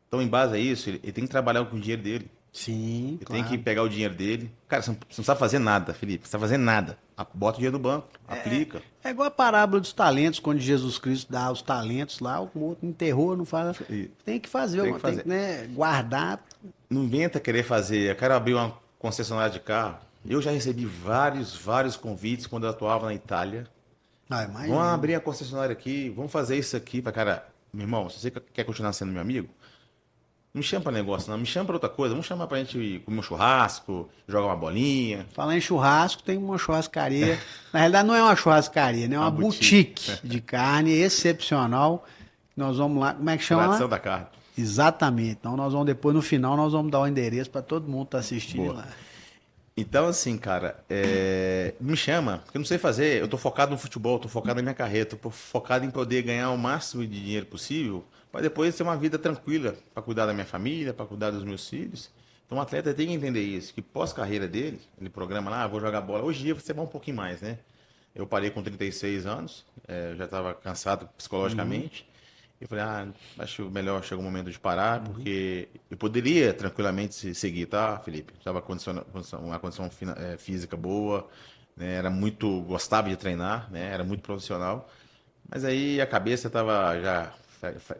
Então, em base a isso, ele tem que trabalhar com o dinheiro dele. Sim, Ele claro. tem que pegar o dinheiro dele. Cara, você não sabe fazer nada, Felipe. Você não sabe fazer nada. Bota o dinheiro no banco, aplica. É igual a parábola dos talentos, quando Jesus Cristo dá os talentos lá, o outro enterrou, não fala. Tem que fazer, tem que, né, guardar. Não inventa querer fazer. Eu quero abrir uma concessionária de carro. Eu já recebi vários convites quando eu atuava na Itália. Vamos abrir a concessionária aqui, vamos fazer isso aqui. Cara, meu irmão, se você quer continuar sendo meu amigo, não me chama pra negócio, não. Me chama pra outra coisa. Vamos chamar pra gente comer um churrasco, jogar uma bolinha. Falar em churrasco, tem uma churrascaria. Na realidade, não é uma churrascaria, né? É uma boutique de carne excepcional. Nós vamos lá. Como é que chama? Tradição da carne. Exatamente. Então, nós vamos depois, no final, nós vamos dar o endereço para todo mundo que tá assistindo lá. Então, assim, cara, me chama, porque eu não sei fazer. Eu tô focado no futebol, tô focado na minha carreira, tô focado em poder ganhar o máximo de dinheiro possível, para depois ter uma vida tranquila, para cuidar da minha família, para cuidar dos meus filhos. Então, o atleta tem que entender isso, que pós-carreira dele, ele programa lá, vou jogar bola. Hoje em dia você vai um pouquinho mais, né? Eu parei com 36 anos, eu já estava cansado psicologicamente. Eu falei, acho melhor chegar o momento de parar, porque eu poderia tranquilamente seguir, tá, Felipe? Estava uma condição física boa, né? Gostava de treinar, né? Era muito profissional. Mas aí a cabeça estava já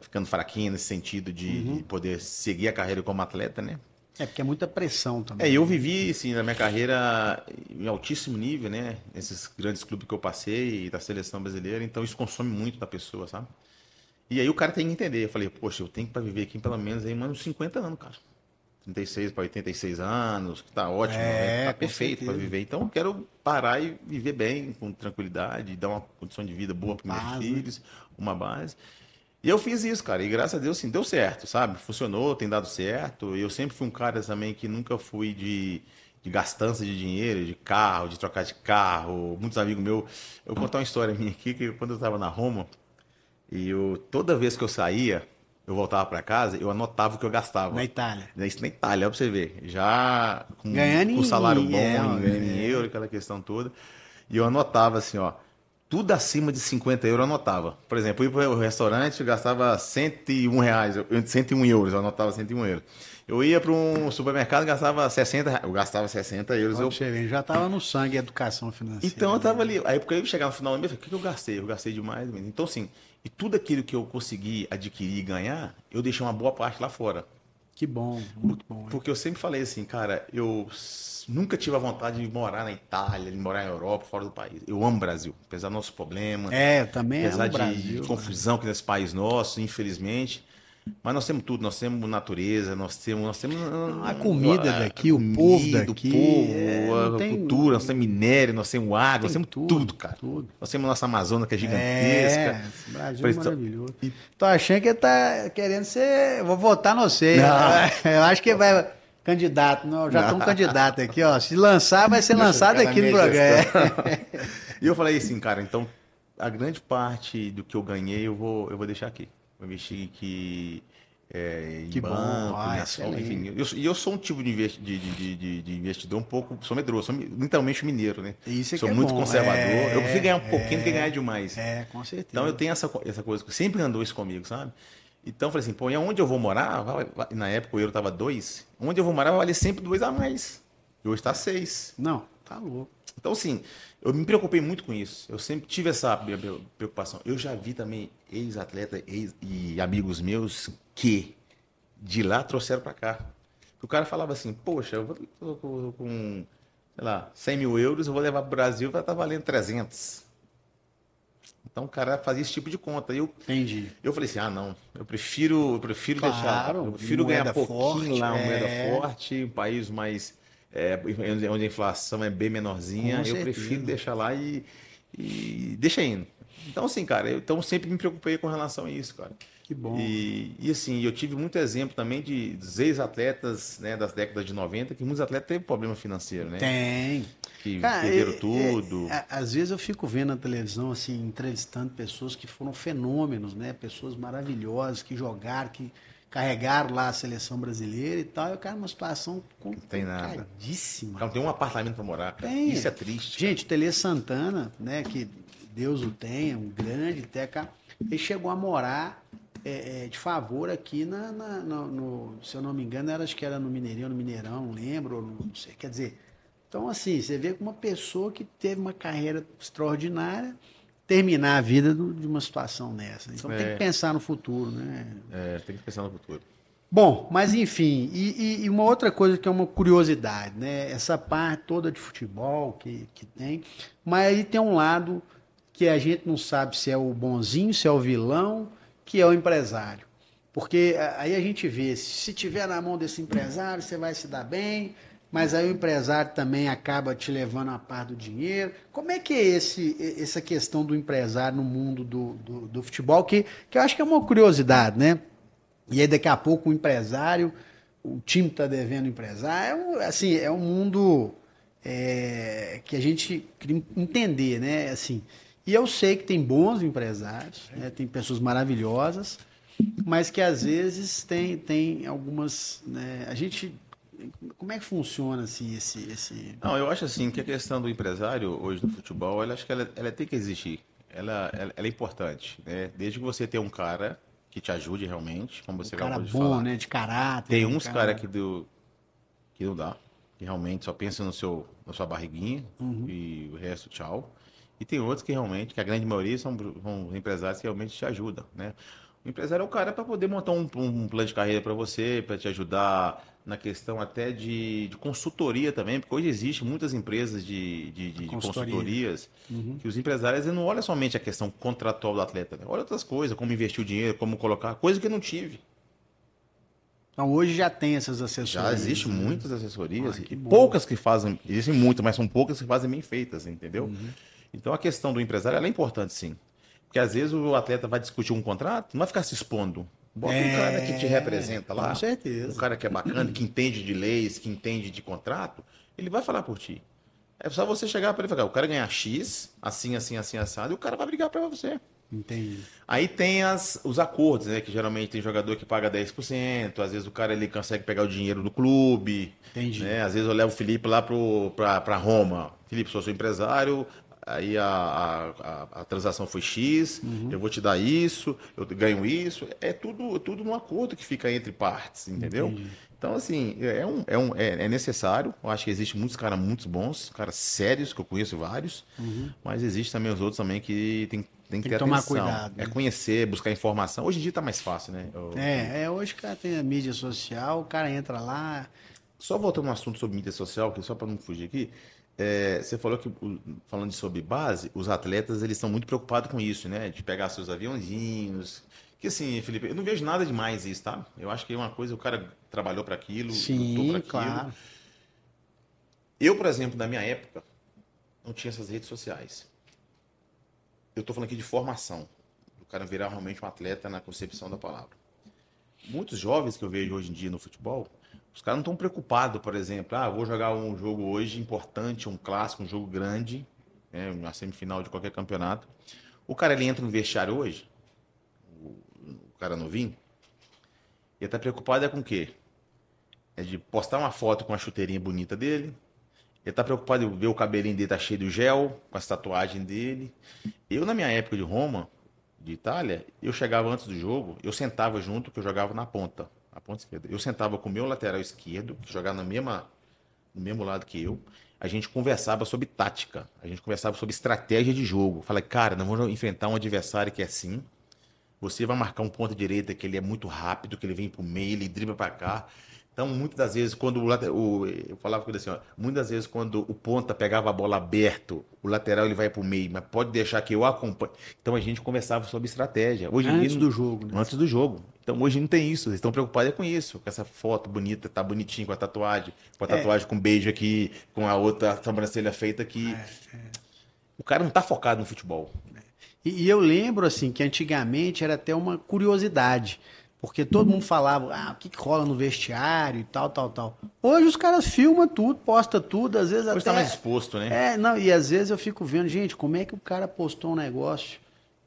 ficando fraquinha nesse sentido de poder seguir a carreira como atleta, né? Porque é muita pressão também. Eu vivi, assim, na minha carreira em altíssimo nível, né? Nesses grandes clubes que eu passei, da seleção brasileira, então isso consome muito da pessoa, sabe? E aí o cara tem que entender. Eu falei, poxa, eu tenho que viver aqui pelo menos aí uns 50 anos, cara. 36 para 86 anos, que tá ótimo, né? Tá perfeito para viver. Então eu quero parar e viver bem, com tranquilidade, dar uma condição de vida boa para meus filhos, uma base. E eu fiz isso, cara, e graças a Deus, sim, deu certo, sabe? Funcionou, tem dado certo. Eu sempre fui um cara também que nunca fui de gastança de dinheiro, de carro, de trocar de carro. Muitos amigos meus... Eu vou contar uma história minha aqui, que quando eu estava na Roma, toda vez que eu saía, eu voltava para casa, eu anotava o que eu gastava. Na Itália. Isso na Itália, ó, pra você ver. Já ganhando com salário bom, ganhando em euro, aquela questão toda. E eu anotava assim, ó. Tudo acima de 50 euros eu anotava. Por exemplo, eu ia para o restaurante, eu gastava 101 reais, 101 euros, eu anotava 101 euros. Eu ia para um supermercado, gastava 60 reais, eu gastava 60 euros. Já estava no sangue a educação financeira. Então eu estava ali. Aí porque eu chegava no final do mês, o que eu gastei? Eu gastei demais. Então, assim, e tudo aquilo que eu consegui adquirir e ganhar, eu deixei uma boa parte lá fora. Que bom, muito bom. Porque eu sempre falei assim, cara, nunca tive a vontade de morar na Itália, de morar na Europa, fora do país. Eu amo o Brasil, apesar dos nossos problemas, Também é apesar um de Brasil. confusão que nesse país nosso, infelizmente. Mas nós temos tudo, nós temos natureza, nós temos A comida daqui, o comida, povo daqui. a Tem, cultura, nós temos minério, nós temos água, nós temos tudo, cara. Tudo. Nós temos nossa Amazônia que é gigantesca. Esse Brasil é Então, maravilhoso. Tô achando que ele tá querendo ser. Eu vou votar no você. Não. Eu acho que vai. Candidato, não, já tô um candidato aqui, ó. Se lançar, vai ser lançado aqui no programa. E eu falei assim, cara, então a grande parte do que eu ganhei eu vou deixar aqui. Vou investir aqui em Que bom. banco, em ação, enfim. Eu sou um tipo de investidor um pouco, sou medroso, sou literalmente mineiro, né? Isso é sou que é muito bom. conservador. Eu prefiro ganhar um pouquinho do que ganhar demais. Com certeza. Então eu tenho essa coisa, que sempre andou isso comigo, sabe? Então eu falei assim, pô, e aonde eu vou morar? Na época o euro tava 2, onde eu vou morar vai valer sempre 2 a mais. E hoje tá 6. Não, tá louco. Então, assim, eu me preocupei muito com isso. Eu sempre tive essa preocupação. Eu já vi também ex-atletas e amigos meus que de lá trouxeram para cá. O cara falava assim, poxa, eu vou com, sei lá, 100 mil euros, eu vou levar para o Brasil, vai estar valendo 300. Então o cara fazia esse tipo de conta. Entendi. Eu falei assim, não, eu prefiro deixar, eu prefiro ganhar pouquinho lá, uma moeda forte, um país mais... onde a inflação é bem menorzinha, eu prefiro deixar lá e deixa indo. Então, assim, cara, eu sempre me preocupei com relação a isso, cara. Que bom. E assim, eu tive muito exemplo também de ex-atletas, né, das décadas de 90, que muitos atletas teve problema financeiro, né? Tem. Que perderam tudo. Às vezes eu fico vendo na televisão, assim, entrevistando pessoas que foram fenômenos, né? Pessoas maravilhosas, que jogaram, que carregaram lá a seleção brasileira e tal, e o cara numa situação complicadíssima. Não tem um apartamento para morar, cara. Tem. Isso é triste. Gente, o Tele Santana, né, que Deus o tenha, um grande teca, ele chegou a morar de favor aqui no, se eu não me engano, acho que era no Mineirão, não lembro, não sei, quer dizer, então assim, você vê que uma pessoa que teve uma carreira extraordinária, terminar a vida de uma situação nessa. Então tem que pensar no futuro, né? Tem que pensar no futuro. Bom, mas enfim, e uma outra coisa que é uma curiosidade, né? Essa parte toda de futebol que tem, mas aí tem um lado que a gente não sabe se é o bonzinho, se é o vilão, que é o empresário. Porque aí a gente vê, se tiver na mão desse empresário, você vai se dar bem, mas aí o empresário também acaba te levando a parte do dinheiro. Como é que é essa questão do empresário no mundo do futebol, que eu acho que é uma curiosidade, né? E aí daqui a pouco o empresário, o time está devendo o empresário, assim, é um mundo que a gente queria entender, né? Assim, e eu sei que tem bons empresários, né? Tem pessoas maravilhosas, mas que às vezes tem algumas, né? A gente, como é que funciona assim esse... Não, eu acho assim que a questão do empresário hoje no futebol, acho que ela tem que existir. Ela é importante, né? Desde que você tenha um cara que te ajude realmente, como você acabou de falar. Cara bom, né? De caráter. Tem uns cara que não dá, que realmente só pensa na sua barriguinha e o resto, tchau. E tem outros que realmente, que a grande maioria são empresários que realmente te ajudam, né? O empresário é o cara para poder montar um plano de carreira para você, para te ajudar na questão até de consultoria também, porque hoje existem muitas empresas de consultorias que os empresários não olham somente a questão contratual do atleta, né? Olha outras coisas, como investir o dinheiro, como colocar, coisa que eu não tive. Então hoje já tem essas assessorias. Já existem muitas assessorias, que bom. poucas que fazem, existem muitas, mas são poucas que fazem bem feitas, entendeu? Então a questão do empresário ela é importante, sim. Porque às vezes o atleta vai discutir um contrato, não vai ficar se expondo. Bota um cara que te representa lá. Com certeza. Um cara que é bacana, que entende de leis, que entende de contrato, ele vai falar por ti. É só você chegar para ele e falar, eu quero ganhar X, assim, assim, assim, assado, e o cara vai brigar para você. Entendi. Aí tem os acordos, né? Que geralmente tem jogador que paga 10%, às vezes o cara ele consegue pegar o dinheiro do clube. Entendi. Né? Às vezes eu levo o Felipe lá para Roma. Felipe, sou seu empresário, aí a transação foi X, eu vou te dar isso, eu ganho isso. É tudo num acordo que fica entre partes, entendeu? Entendi. Então, assim, é necessário. Eu acho que existem muitos caras muito bons, caras sérios, que eu conheço vários, mas existem também os outros também que tem que Tem ter que tomar atenção. cuidado, É né? conhecer, buscar informação. Hoje em dia tá mais fácil, né? Hoje o cara tem a mídia social, o cara entra lá. Só voltando no assunto sobre mídia social, que só para não fugir aqui, você falou que, falando sobre base, os atletas eles estão muito preocupados com isso, né? De pegar seus aviãozinhos. Que assim, Felipe, eu não vejo nada demais isso, tá? Eu acho que é uma coisa, o cara trabalhou para aquilo, lutou para Sim, aquilo. claro. Eu, por exemplo, na minha época, não tinha essas redes sociais. Eu tô falando aqui de formação. O cara virar realmente um atleta na concepção da palavra. Muitos jovens que eu vejo hoje em dia no futebol, os caras não estão preocupados, por exemplo, vou jogar um jogo hoje importante, um clássico, um jogo grande, né, uma semifinal de qualquer campeonato. O cara ele entra no vestiário hoje, o cara novinho, ele tá preocupado com o quê? É de postar uma foto com a chuteirinha bonita dele. Ele tá preocupado em ver o cabelinho dele tá cheio de gel, com as tatuagens dele. Eu, na minha época de Roma, de Itália, eu chegava antes do jogo, eu sentava junto, que eu jogava na ponta esquerda. Eu sentava com o meu lateral esquerdo, que jogava no mesmo lado que eu. A gente conversava sobre tática, a gente conversava sobre estratégia de jogo. Falei, cara, nós vamos enfrentar um adversário que é assim. Você vai marcar um ponta direita que ele é muito rápido, que ele vem pro meio, ele dribla para cá. Então, muitas das vezes, quando eu falava com ele assim, ó, muitas vezes quando o ponta pegava a bola aberto, o lateral ele vai pro meio, mas pode deixar que eu acompanhe. Então, a gente conversava sobre estratégia. Hoje em dia, Antes do jogo, né? antes do jogo. Então, hoje não tem isso. Eles estão preocupados com isso, com essa foto bonita, tá bonitinho com a tatuagem com beijo aqui, com a outra sobrancelha feita aqui. O cara não tá focado no futebol. E eu lembro, assim, que antigamente era até uma curiosidade. Porque todo mundo falava, o que rola no vestiário e tal, tal, tal. Hoje os caras filmam tudo, posta tudo, às vezes Hoje até... tá mais exposto, né? Não, e às vezes eu fico vendo, gente, como é que o cara postou um negócio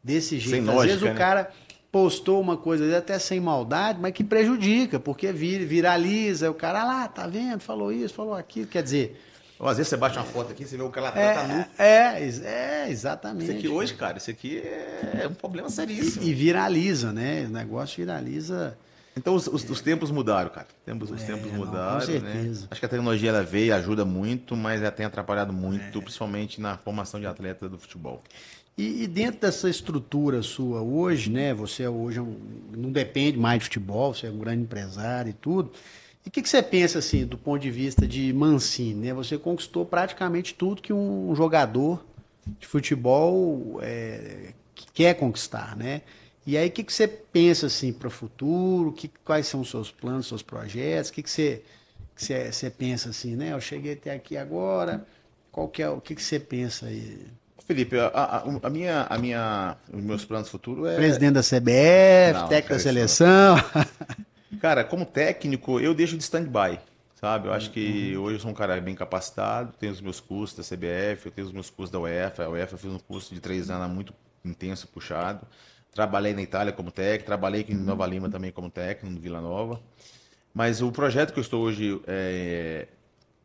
desse Sem jeito? Às lógica, vezes o né? cara postou uma coisa às vezes até sem maldade, mas que prejudica, porque viraliza, o cara, lá, tá vendo, falou isso, falou aquilo, quer dizer... Ou às vezes você bate uma foto aqui, você vê o cara lá tá nu. Exatamente. Isso aqui hoje, cara, isso aqui é um problema seríssimo. E viraliza, né? O negócio viraliza. Então os tempos mudaram, cara. Os tempos Não, mudaram, com né? certeza. Acho que a tecnologia ela veio, ajuda muito, mas ela tem atrapalhado muito, principalmente na formação de atleta do futebol. E dentro dessa estrutura sua hoje, né? Você hoje não depende mais de futebol, você é um grande empresário e tudo. E o que você pensa, assim, do ponto de vista de Mancini, né? Você conquistou praticamente tudo que um jogador de futebol que quer conquistar, né? E aí, o que você pensa, assim, para o futuro? Quais são os seus planos, seus projetos? O que você pensa, assim, né? Eu cheguei até aqui agora, o que você pensa aí? Felipe, os meus planos futuros Presidente da CBF, Não, técnico da quero isso não. seleção. Cara, como técnico, eu deixo de stand-by, sabe? Eu acho que hoje eu sou um cara bem capacitado, tenho os meus cursos da CBF, eu tenho os meus cursos da UEFA. A UEFA eu fiz um curso de 3 anos muito intenso, puxado. Trabalhei na Itália como técnico, trabalhei aqui em Nova Lima também como técnico, no Vila Nova. Mas o projeto que eu estou hoje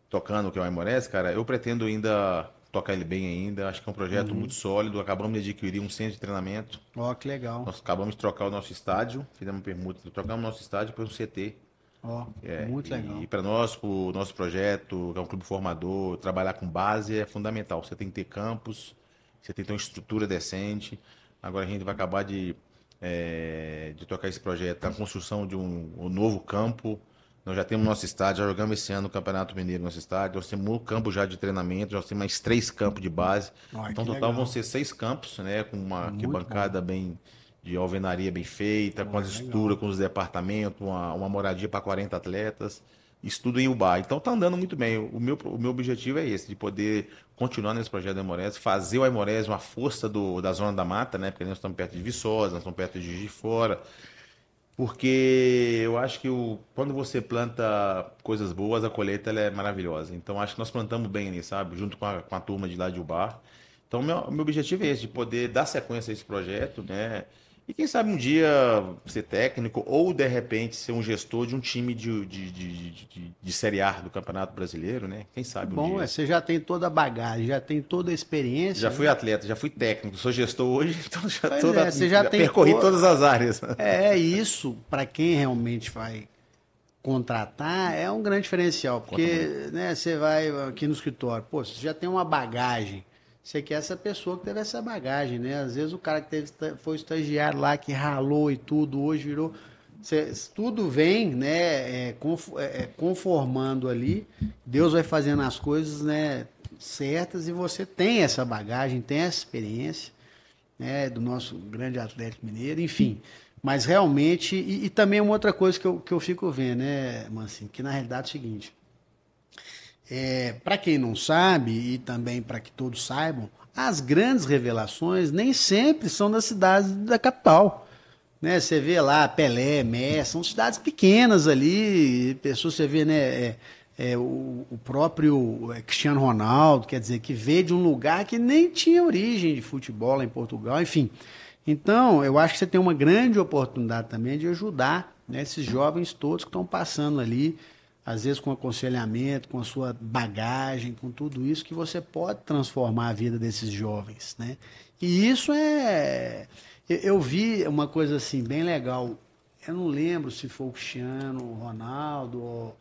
tocando, que é o Aimorés, cara, eu pretendo ainda tocar ele bem ainda. Acho que é um projeto muito sólido. Acabamos de adquirir um centro de treinamento. Ó, que legal. Nós acabamos de trocar o nosso estádio, fizemos uma permuta, trocamos o nosso estádio para um CT. Ó, muito legal. E para nós, o nosso projeto, que é um clube formador, trabalhar com base é fundamental. Você tem que ter campos, você tem que ter uma estrutura decente. Agora a gente vai acabar de tocar esse projeto, a construção de um novo campo. Nós já temos nosso estádio, já jogamos esse ano o Campeonato Mineiro no nosso estádio. Nós temos um campo já de treinamento, nós temos mais 3 campos de base. Então, que no total legal. vão ser 6 campos, né? Com uma Muito arquibancada bem de alvenaria bem feita, com as estruturas, com os departamentos, uma moradia para 40 atletas. Isso tudo em Ubá. Então tá andando muito bem. O meu objetivo é esse, de poder continuar nesse projeto do Aimorés, fazer o Aimorés uma força da Zona da Mata, né? Porque nós estamos perto de Viçosa, nós estamos perto de Juiz de Fora. Porque eu acho que quando você planta coisas boas, a colheita ela é maravilhosa. Então acho que nós plantamos bem ali, sabe? Junto com a turma de lá de Ubar. Então meu objetivo é esse, de poder dar sequência a esse projeto, né? E quem sabe um dia ser técnico ou, de repente, ser um gestor de um time de Série A do Campeonato Brasileiro, né? Quem sabe um Bom, dia. você já tem toda a bagagem, já tem toda a Já experiência, fui né? atleta, já fui técnico, sou gestor hoje, então Pois é, você já já tem percorri todo. todas as áreas. Isso, para quem realmente vai contratar, é um grande diferencial, Conta muito. porque, né, você vai aqui no escritório, pô, você já tem uma bagagem. Você quer essa pessoa que teve essa bagagem, né? Às vezes o cara que teve, foi estagiário lá, que ralou e tudo, hoje virou. Tudo vem, né, conformando ali. Deus vai fazendo as coisas, né, certas e você tem essa bagagem, tem essa experiência, né, do nosso grande Atlético Mineiro, enfim. Mas realmente, e também uma outra coisa que eu fico vendo, né, Mancinho, que na realidade é o seguinte, para quem não sabe, e também para que todos saibam, as grandes revelações nem sempre são das cidades da capital. Né? Você vê lá Pelé, Messi, são cidades pequenas ali, pessoas, você vê, né, o próprio Cristiano Ronaldo, quer dizer, que veio de um lugar que nem tinha origem de futebol lá em Portugal, enfim. Então, eu acho que você tem uma grande oportunidade também de ajudar, né, esses jovens todos que estão passando ali, às vezes com aconselhamento, com a sua bagagem, com tudo isso, que você pode transformar a vida desses jovens, né? E isso é. Eu vi uma coisa assim, bem legal. Eu não lembro se foi o Cristiano, o Ronaldo,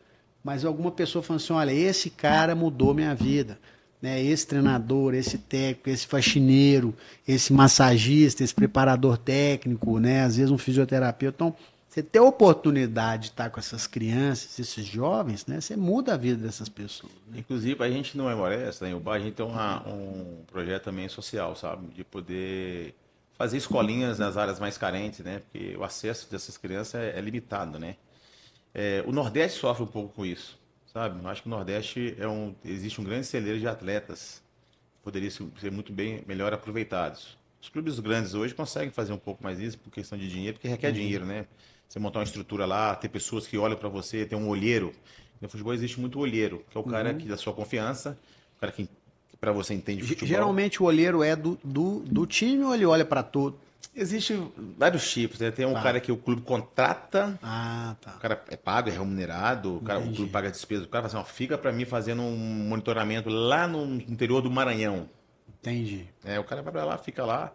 mas alguma pessoa falou assim: olha, esse cara mudou minha vida. Né? Esse treinador, esse técnico, esse faxineiro, esse massagista, esse preparador técnico, né? Às vezes um fisioterapeuta. Então, você ter a oportunidade de estar com essas crianças, esses jovens, né? Você muda a vida dessas pessoas. Né? Inclusive, a gente não é molesta, né? O bar, a gente tem um projeto também social, sabe? De poder fazer escolinhas nas áreas mais carentes, né? Porque o acesso dessas crianças é limitado, né? O Nordeste sofre um pouco com isso, sabe? Eu acho que o Nordeste existe um grande celeiro de atletas que poderiam ser muito bem, melhor aproveitados. Os clubes grandes hoje conseguem fazer um pouco mais isso por questão de dinheiro, porque requer dinheiro, né? Você montar uma estrutura lá, ter pessoas que olham para você, ter um olheiro. No futebol existe muito olheiro, que é o cara que da sua confiança, o cara que para você entende futebol. Geralmente o olheiro é do time ou ele olha para todo? Existe vários tipos, né? Tem um Tá. cara que o clube contrata. Ah, O tá. cara é pago, é remunerado, o clube Entendi. paga a despesa. O cara fala assim, ó, fica para mim fazendo um monitoramento lá no interior do Maranhão. Entendi. O cara vai para lá, fica lá,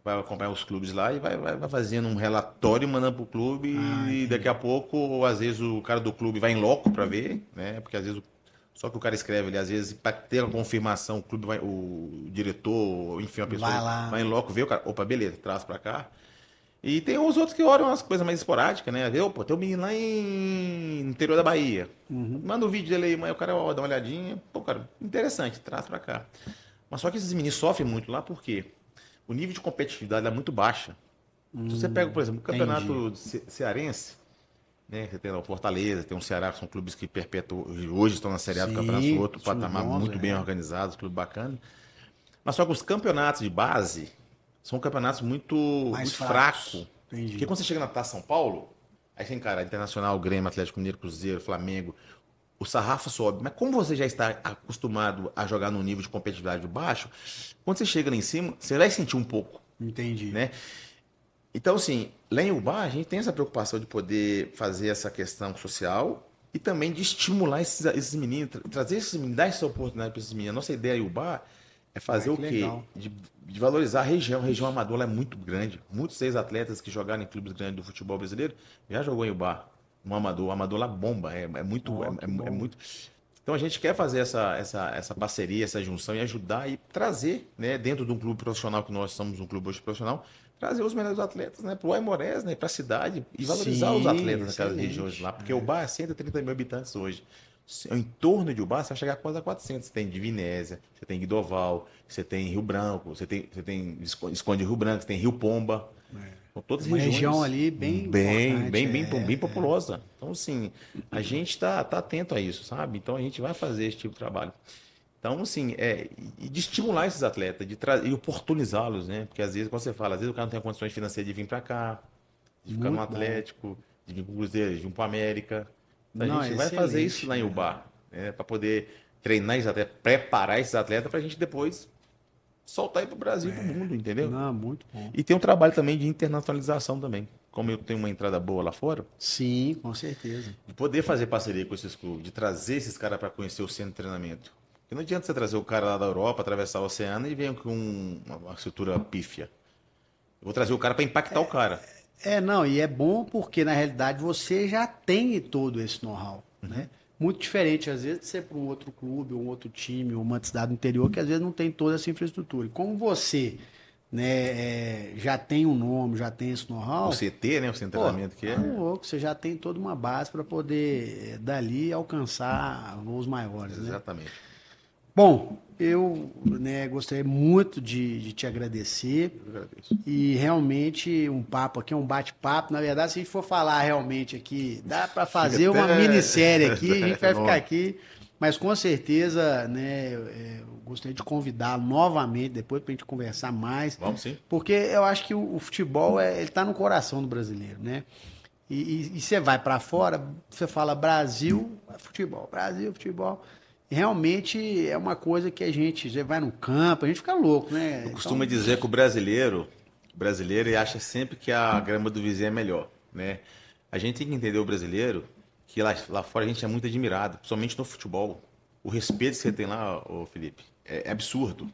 vai acompanhar os clubes lá e vai fazendo um relatório, mandando pro clube Ah, e daqui a entendi. pouco, ou às vezes o cara do clube vai em loco para ver, né? Porque às vezes só que o cara escreve ali, às vezes para ter a confirmação, o clube vai, o diretor, enfim, a pessoa Vai lá. vai em loco, vê o cara, opa, beleza, traz para cá. E tem os outros que olham umas coisas mais esporádicas, né? Vê, opa, tem um menino lá no interior da Bahia. Manda um vídeo dele aí, mas o cara ó, dá uma olhadinha. Pô, cara, interessante, traz pra cá. Mas só que esses meninos sofrem muito lá porque o nível de competitividade é muito baixa. Se você pega, por exemplo, o Entendi. campeonato cearense, né? Você tem lá o Fortaleza, tem o Ceará, que são clubes que perpetuam, hoje estão na Série A do campeonato, são Sim, outro times patamar bons, muito bem é. organizados, clube bacana. Mas só que os campeonatos de base são campeonatos muito, Mais muito fracos. fracos. Porque Entendi. quando você chega na Taça São Paulo, aí você encara Internacional, Grêmio, Atlético Mineiro, Cruzeiro, Flamengo, o sarrafo sobe. Mas como você já está acostumado a jogar num nível de competitividade baixo, quando você chega lá em cima, você vai sentir um pouco, Entendi. né? Então, assim, lá em Ubá, a gente tem essa preocupação de poder fazer essa questão social e também de estimular esses meninos, trazer esses meninos, dar essa oportunidade para esses meninos. A nossa ideia em Ubá é Ah, fazer o que quê? legal. De valorizar a região. A região amadora é muito grande. Muitos ex-atletas que jogaram em clubes grandes do futebol brasileiro já jogou em Ubá. Um amador. O amador lá bomba. É muito, Ó, que é bom. muito. Então a gente quer fazer essa parceria, essa junção e ajudar e trazer, né, dentro de um clube profissional, que nós somos um clube hoje profissional, trazer os melhores atletas, né, para o Aimorés, né, para a cidade e valorizar os Sim, atletas naquelas regiões excelente. lá, porque o Ubá é 130 mil habitantes hoje. Em torno de Ubá, você vai chegar quase a 400. Você tem Divinésia, você tem Guidoval, você tem Rio Branco, você tem Esconde Rio Branco, você tem Rio Pomba. São É todas uma região regiões ali bem importante. bem populosa. Então, assim, a gente tá atento a isso, sabe? Então, a gente vai fazer esse tipo de trabalho. Então, assim, e de estimular esses atletas, e oportunizá-los, né? Porque às vezes, quando você fala, às vezes o cara não tem condições financeiras de vir para cá, de ficar no Muito bom. Atlético, de vir pro Cruzeiro, de vir pro América. Então, a Não, gente é vai fazer isso excelente. lá em Ubá, né? Para poder treinar esses atletas, preparar esses atletas para a gente depois soltar aí pro Brasil e pro mundo, entendeu? Não, muito bom. E tem um trabalho também de internacionalização também. Como eu tenho uma entrada boa lá fora, Sim, com certeza. de poder fazer parceria com esses clubes, de trazer esses caras para conhecer o centro de treinamento. Porque não adianta você trazer o cara lá da Europa, atravessar o oceano e vir com uma estrutura pífia. Eu vou trazer o cara para impactar o cara. Não, e é bom porque na realidade você já tem todo esse know-how, né? Muito diferente, às vezes, de ser para um outro clube, um outro time, ou uma cidade do interior, que às vezes não tem toda essa infraestrutura. E como você, né, já tem um nome, já tem esse O know-how, CT, né? O centro de treinamento que é. louco, você já tem toda uma base para poder dali alcançar voos maiores, né? Exatamente. Bom, eu, né, gostaria muito de te agradecer. Eu agradeço. E realmente um papo aqui, um bate-papo. Na verdade, se a gente for falar realmente aqui, dá para fazer uma minissérie aqui, a gente vai ficar aqui. Mas com certeza, né, eu gostaria de convidá-lo novamente depois para a gente conversar mais. Vamos sim. Porque eu acho que o futebol ele está no coração do brasileiro, né? E você vai para fora, você fala Brasil, futebol, Brasil, futebol. Realmente é uma coisa que você vai no campo, a gente fica louco, né? Eu costumo dizer que o brasileiro ele acha sempre que a grama do vizinho é melhor, né? A gente tem que entender o brasileiro que lá fora a gente é muito admirado, principalmente no futebol. O respeito que você tem lá, ô Felipe, é absurdo.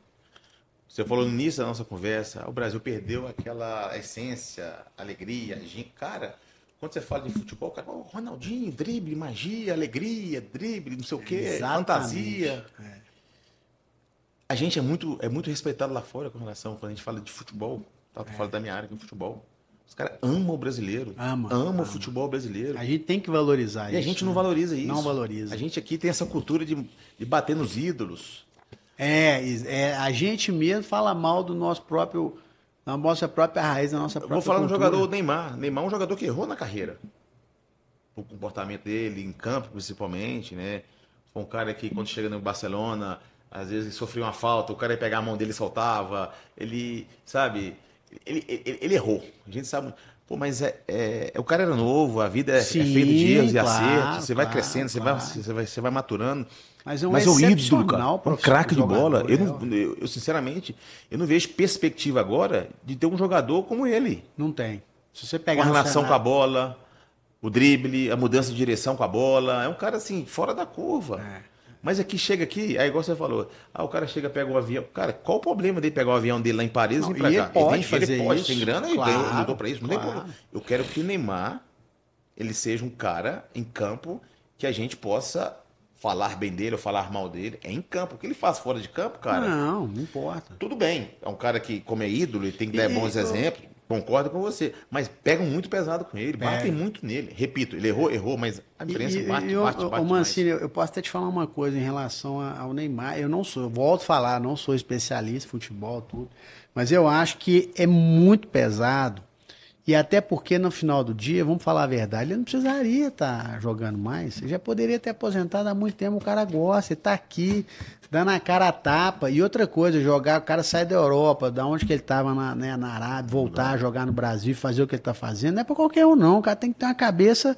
Você falou no início da nossa conversa, o Brasil perdeu aquela essência, alegria, cara. Quando você fala de futebol, cara, Ronaldinho, drible, magia, alegria, drible, não sei o quê, Exatamente. fantasia. A gente é muito respeitado lá fora com relação, quando a gente fala de futebol, tá? Tô falando da minha área, que é futebol. Os caras amam o brasileiro, amam o futebol brasileiro. A gente tem que valorizar E isso. a gente não valoriza isso. Não valoriza. A gente aqui tem essa cultura de bater nos ídolos. A gente mesmo fala mal do nosso próprio, da nossa própria raiz, da nossa própria Vou falar no cultura. jogador Neymar. Neymar é um jogador que errou na carreira. O comportamento dele, em campo principalmente, né? Foi um cara que quando chega no Barcelona, às vezes sofria uma falta, o cara ia pegar a mão dele e soltava. Ele, sabe, ele errou. A gente sabe. Pô, mas o cara era novo, a vida é Sim, feita de erros e claro, acertos. Você vai claro, crescendo, claro. você vai maturando. Mas é um Mas é o ídolo, excepcional cara. Um craque de bola. jogador, Eu, sinceramente, eu não vejo perspectiva agora de ter um jogador como ele. Não tem. Se você Com pegar a no relação com a cenário- bola, o drible, a mudança de direção com a bola. É um cara, assim, fora da curva. Mas chega aqui, aí igual você falou, o cara chega, pega o avião. Cara, qual o problema dele pegar o avião dele lá em Paris e vir pra e cá? ele pode fazer ele pode, isso, tem grana, claro, ele lutou pra isso, não tem claro. problema. Eu quero que o Neymar, ele seja um cara em campo que a gente possa falar bem dele ou falar mal dele. É em campo. O que ele faz fora de campo, cara, Não importa. tudo bem. É um cara que, como é ídolo, ele tem que dar bons exemplos. Concordo com você. Mas pegam muito pesado com ele, batem muito nele. Repito, ele errou, mas a imprensa bate Ô, Mancini, eu posso até te falar uma coisa em relação ao Neymar. Eu volto a falar, não sou especialista em futebol, tudo. Mas eu acho que é muito pesado. E até porque no final do dia, vamos falar a verdade, ele não precisaria estar jogando mais. Ele já poderia ter aposentado há muito tempo. O cara gosta, ele tá aqui, dando a cara a tapa. E outra coisa, o cara sai da Europa, da onde que ele estava na Arábia, voltar a jogar no Brasil, fazer o que ele está fazendo, não é para qualquer um, não. O cara tem que ter uma cabeça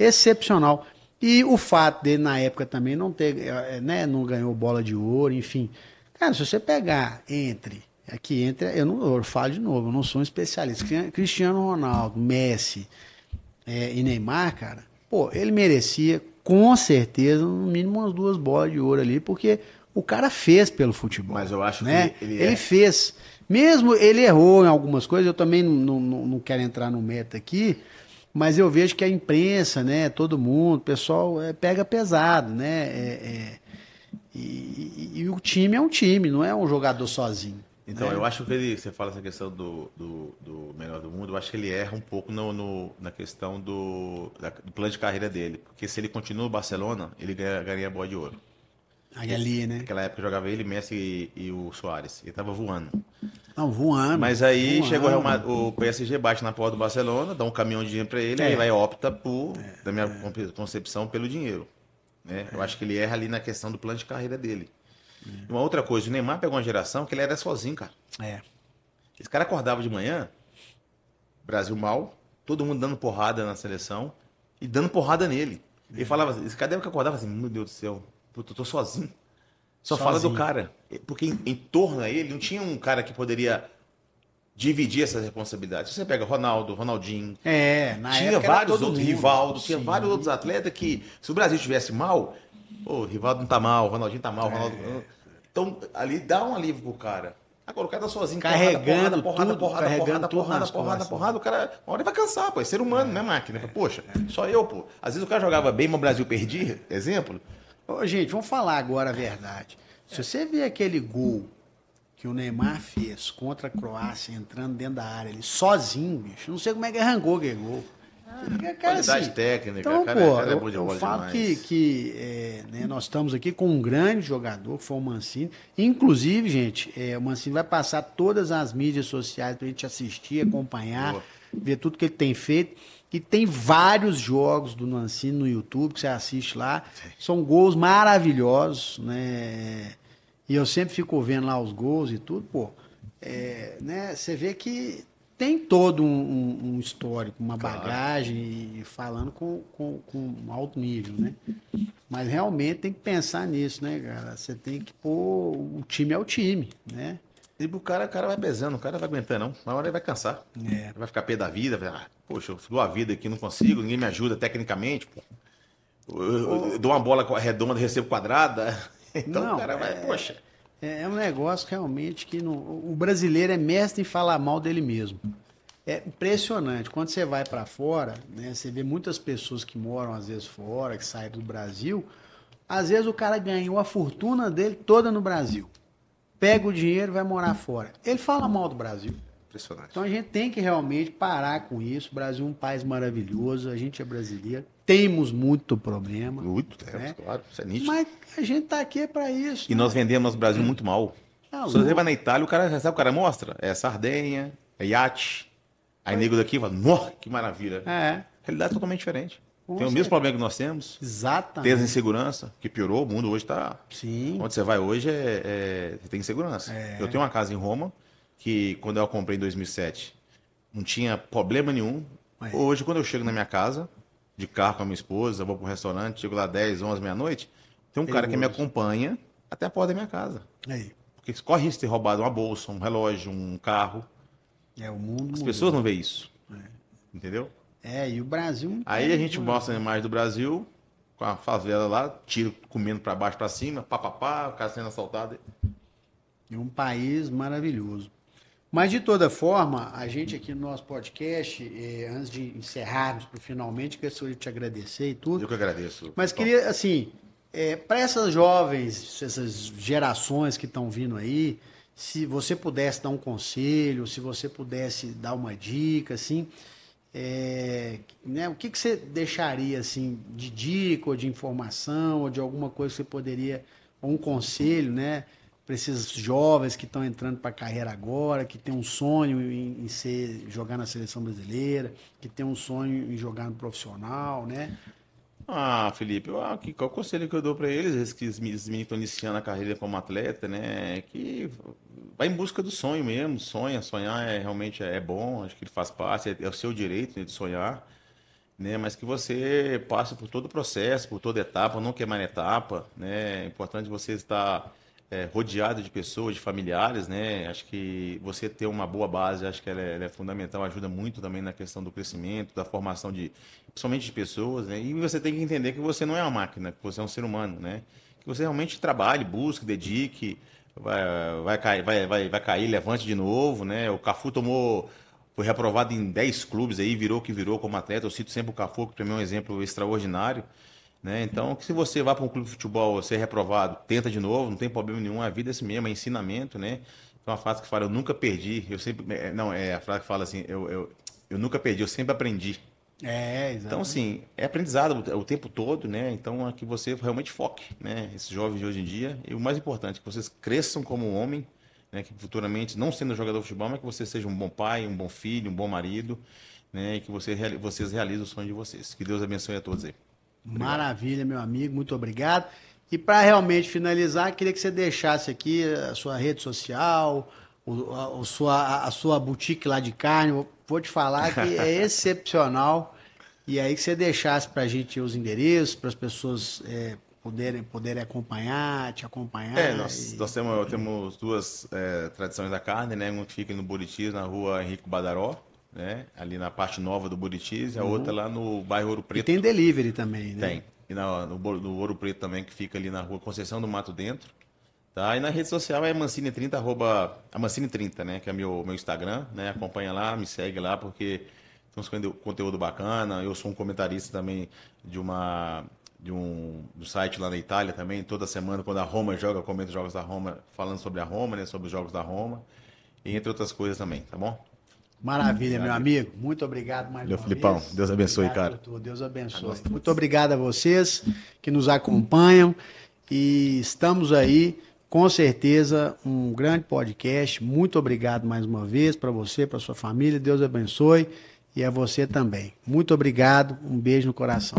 excepcional. E o fato dele, na época, também não ter, né, não ganhou bola de ouro, enfim. Cara, se você pegar eu falo de novo, eu não sou um especialista. Cristiano Ronaldo, Messi e Neymar, cara, pô, ele merecia, com certeza, no mínimo umas 2 bolas de ouro ali, porque o cara fez pelo futebol. Mas eu acho né? que ele fez. Mesmo ele errou em algumas coisas, eu também não quero entrar no meta aqui, mas eu vejo que a imprensa, né, todo mundo, o pessoal pega pesado, né? E o time é um time, não é um jogador sozinho. Então, eu acho que você fala essa questão do melhor do mundo, eu acho que ele erra um pouco na questão do plano de carreira dele. Porque se ele continua no Barcelona, ele ganharia a bola de ouro. Ali, né? Naquela época jogava ele, Messi e o Suárez. Ele tava voando. Não, voando. Mas aí voando. chegou o PSG, bate na porta do Barcelona, dá um caminhão de dinheiro para ele, aí vai opta da minha concepção, pelo dinheiro. Né? Eu acho que ele erra ali na questão do plano de carreira dele. Uma outra coisa, o Neymar pegou uma geração que ele era sozinho, cara. Esse cara acordava de manhã, Brasil mal, todo mundo dando porrada na seleção e dando porrada nele. Ele falava, esse cara deve que acordava assim, meu Deus do céu, eu tô sozinho. Só fala do cara. Porque em torno a ele não tinha um cara que poderia dividir essa responsabilidade. Se você pega Ronaldo, Ronaldinho, tinha vários outros, Rivaldo, tinha vários outros atletas que, se o Brasil estivesse mal, pô, o Rivaldo não tá mal, o Ronaldinho tá mal, Ronaldo... Então, ali dá um alívio pro cara. Agora, o cara tá sozinho, carregando porrada, porrada, o cara, uma hora ele vai cansar, pô, é ser humano, não é máquina. Poxa, só eu, pô. Às vezes o cara jogava bem, mas o Brasil perdia, exemplo. Ô, gente, vamos falar agora a verdade. Se você vê aquele gol que o Neymar fez contra a Croácia, entrando dentro da área, ele sozinho, bicho, não sei como é que arrancou aquele gol. Qualidade assim, técnica, então, cara, pô, cara é bom de bola eu falo demais. né, nós estamos aqui com um grande jogador, que foi o Mancini. Inclusive, gente, o Mancini vai passar todas as mídias sociais pra gente assistir, acompanhar, ver tudo que ele tem feito. E tem vários jogos do Mancini no YouTube que você assiste lá. São gols maravilhosos, né? E eu sempre fico vendo lá os gols e tudo, pô. Né, você vê que tem todo um histórico, uma bagagem, e falando com alto nível, né? Mas realmente tem que pensar nisso, né, cara? Você tem que pôr... O time é o time, né? E o cara vai pesando, o cara vai aguentando, não. Uma hora ele vai cansar. Vai ficar pé da vida, poxa, eu dou a vida aqui, não consigo, ninguém me ajuda tecnicamente, pô. Eu dou uma bola redonda, recebo quadrada. Então não, o cara vai, poxa... É um negócio realmente que o brasileiro é mestre em falar mal dele mesmo. É impressionante. Quando você vai para fora, né, você vê muitas pessoas que moram às vezes fora, que saem do Brasil. Às vezes o cara ganhou a fortuna dele toda no Brasil. Pega o dinheiro e vai morar fora. Ele fala mal do Brasil. Impressionante. Então a gente tem que realmente parar com isso. O Brasil é um país maravilhoso, a gente é brasileiro. Temos muito problema. Muito, né? Claro, isso é nítido. Mas a gente tá aqui para isso. E nós vendemos nosso Brasil muito mal. Se você vai na Itália, sabe o cara mostra? É Sardenha, é iate. Aí nego daqui fala, nossa, que maravilha. Realidade totalmente diferente. Tem o mesmo problema que nós temos. Exatamente. Tem a insegurança, que piorou, o mundo hoje está... Sim. Onde você vai hoje, você tem insegurança. Eu tenho uma casa em Roma, que quando eu comprei em 2007, não tinha problema nenhum. Hoje, quando eu chego na minha casa, de carro com a minha esposa, vou para um restaurante, chego lá 10, 11, meia-noite, tem um cara que me acompanha até a porta da minha casa. Porque corre risco de ter roubado uma bolsa, um relógio, um carro. O mundo As pessoas não veem isso. Entendeu? E o Brasil... Aí a gente mostra a imagem do Brasil, com a favela lá, tiro comendo para baixo, para cima, o cara sendo assaltado. É um país maravilhoso. Mas, de toda forma, a gente aqui no nosso podcast, antes de encerrarmos para finalmente, queria te agradecer e tudo. Eu que agradeço. Mas queria, assim, para essas jovens, essas gerações que estão vindo aí, se você pudesse dar um conselho, se você pudesse dar uma dica, assim, né, o que você deixaria, assim, de dica ou de informação ou de alguma coisa que você poderia, ou um conselho, né? Para esses jovens que estão entrando para a carreira agora, que tem um sonho em jogar na seleção brasileira, que tem um sonho em jogar no profissional, né? Felipe, qual o conselho que eu dou para eles, esses meninos que estão iniciando a carreira como atleta, né? Que vai em busca do sonho mesmo, sonhar realmente é bom, acho que ele faz parte, é o seu direito, né, de sonhar, né? Mas que você passe por todo o processo, por toda etapa, não queimar etapa, né? É importante você estar rodeado de pessoas, de familiares, né? Acho que você ter uma boa base, acho que ela é fundamental, ajuda muito também na questão do crescimento, da formação principalmente de pessoas, né? E você tem que entender que você não é uma máquina, que você é um ser humano, né? Que você realmente trabalhe, busque, dedique, vai cair, levante de novo, né? O Cafu foi reprovado em 10 clubes aí, virou o que virou como atleta. Eu cito sempre o Cafu, que para mim é um exemplo extraordinário. Né? Então, que se você vai para um clube de futebol, ser reprovado, tenta de novo, não tem problema nenhum, a vida é assim mesmo, é ensinamento, né? Tem uma frase que fala, eu nunca perdi, eu sempre... Não, a frase que fala assim, eu nunca perdi, eu sempre aprendi. Exatamente. Então, assim, é aprendizado o tempo todo, né? Então, é que você realmente foque, né? Esses jovens de hoje em dia, e o mais importante, que vocês cresçam como homem, né? Que futuramente, não sendo jogador de futebol, mas que você seja um bom pai, um bom filho, um bom marido, né? E que vocês realizem o sonho de vocês. Que Deus abençoe a todos aí. Obrigado. Maravilha, meu amigo, muito obrigado. E para realmente finalizar, queria que você deixasse aqui a sua rede social, a sua boutique lá de carne. Vou te falar que é excepcional. E aí que você deixasse para a gente os endereços, para as pessoas poderem acompanhar, te acompanhar. Nós temos duas tradições da carne, né? Uma que fica no Buritis, na rua Henrique Badaró, né? Ali na parte nova do Buritis, e a outra lá no bairro Ouro Preto. E tem delivery também, né? Tem. E no Ouro Preto também, que fica ali na rua Conceição do Mato Dentro. Tá? E na rede social é Mancini30, Mancini30, né? Que é meu Instagram, né? Acompanha lá, me segue lá, porque tem uns conteúdo bacana. Eu sou um comentarista também do site lá na Itália também. Toda semana, quando a Roma joga, eu comento os jogos da Roma, falando sobre a Roma, né? Sobre os jogos da Roma. E entre outras coisas também, tá bom? Maravilha, meu amigo. Muito obrigado mais uma Filipão, vez. Deus abençoe, Obrigado cara. por tudo. Deus abençoe. Muito obrigado a vocês que nos acompanham. E estamos aí, com certeza, um grande podcast. Muito obrigado mais uma vez para você, para sua família. Deus abençoe. E a você também. Muito obrigado. Um beijo no coração.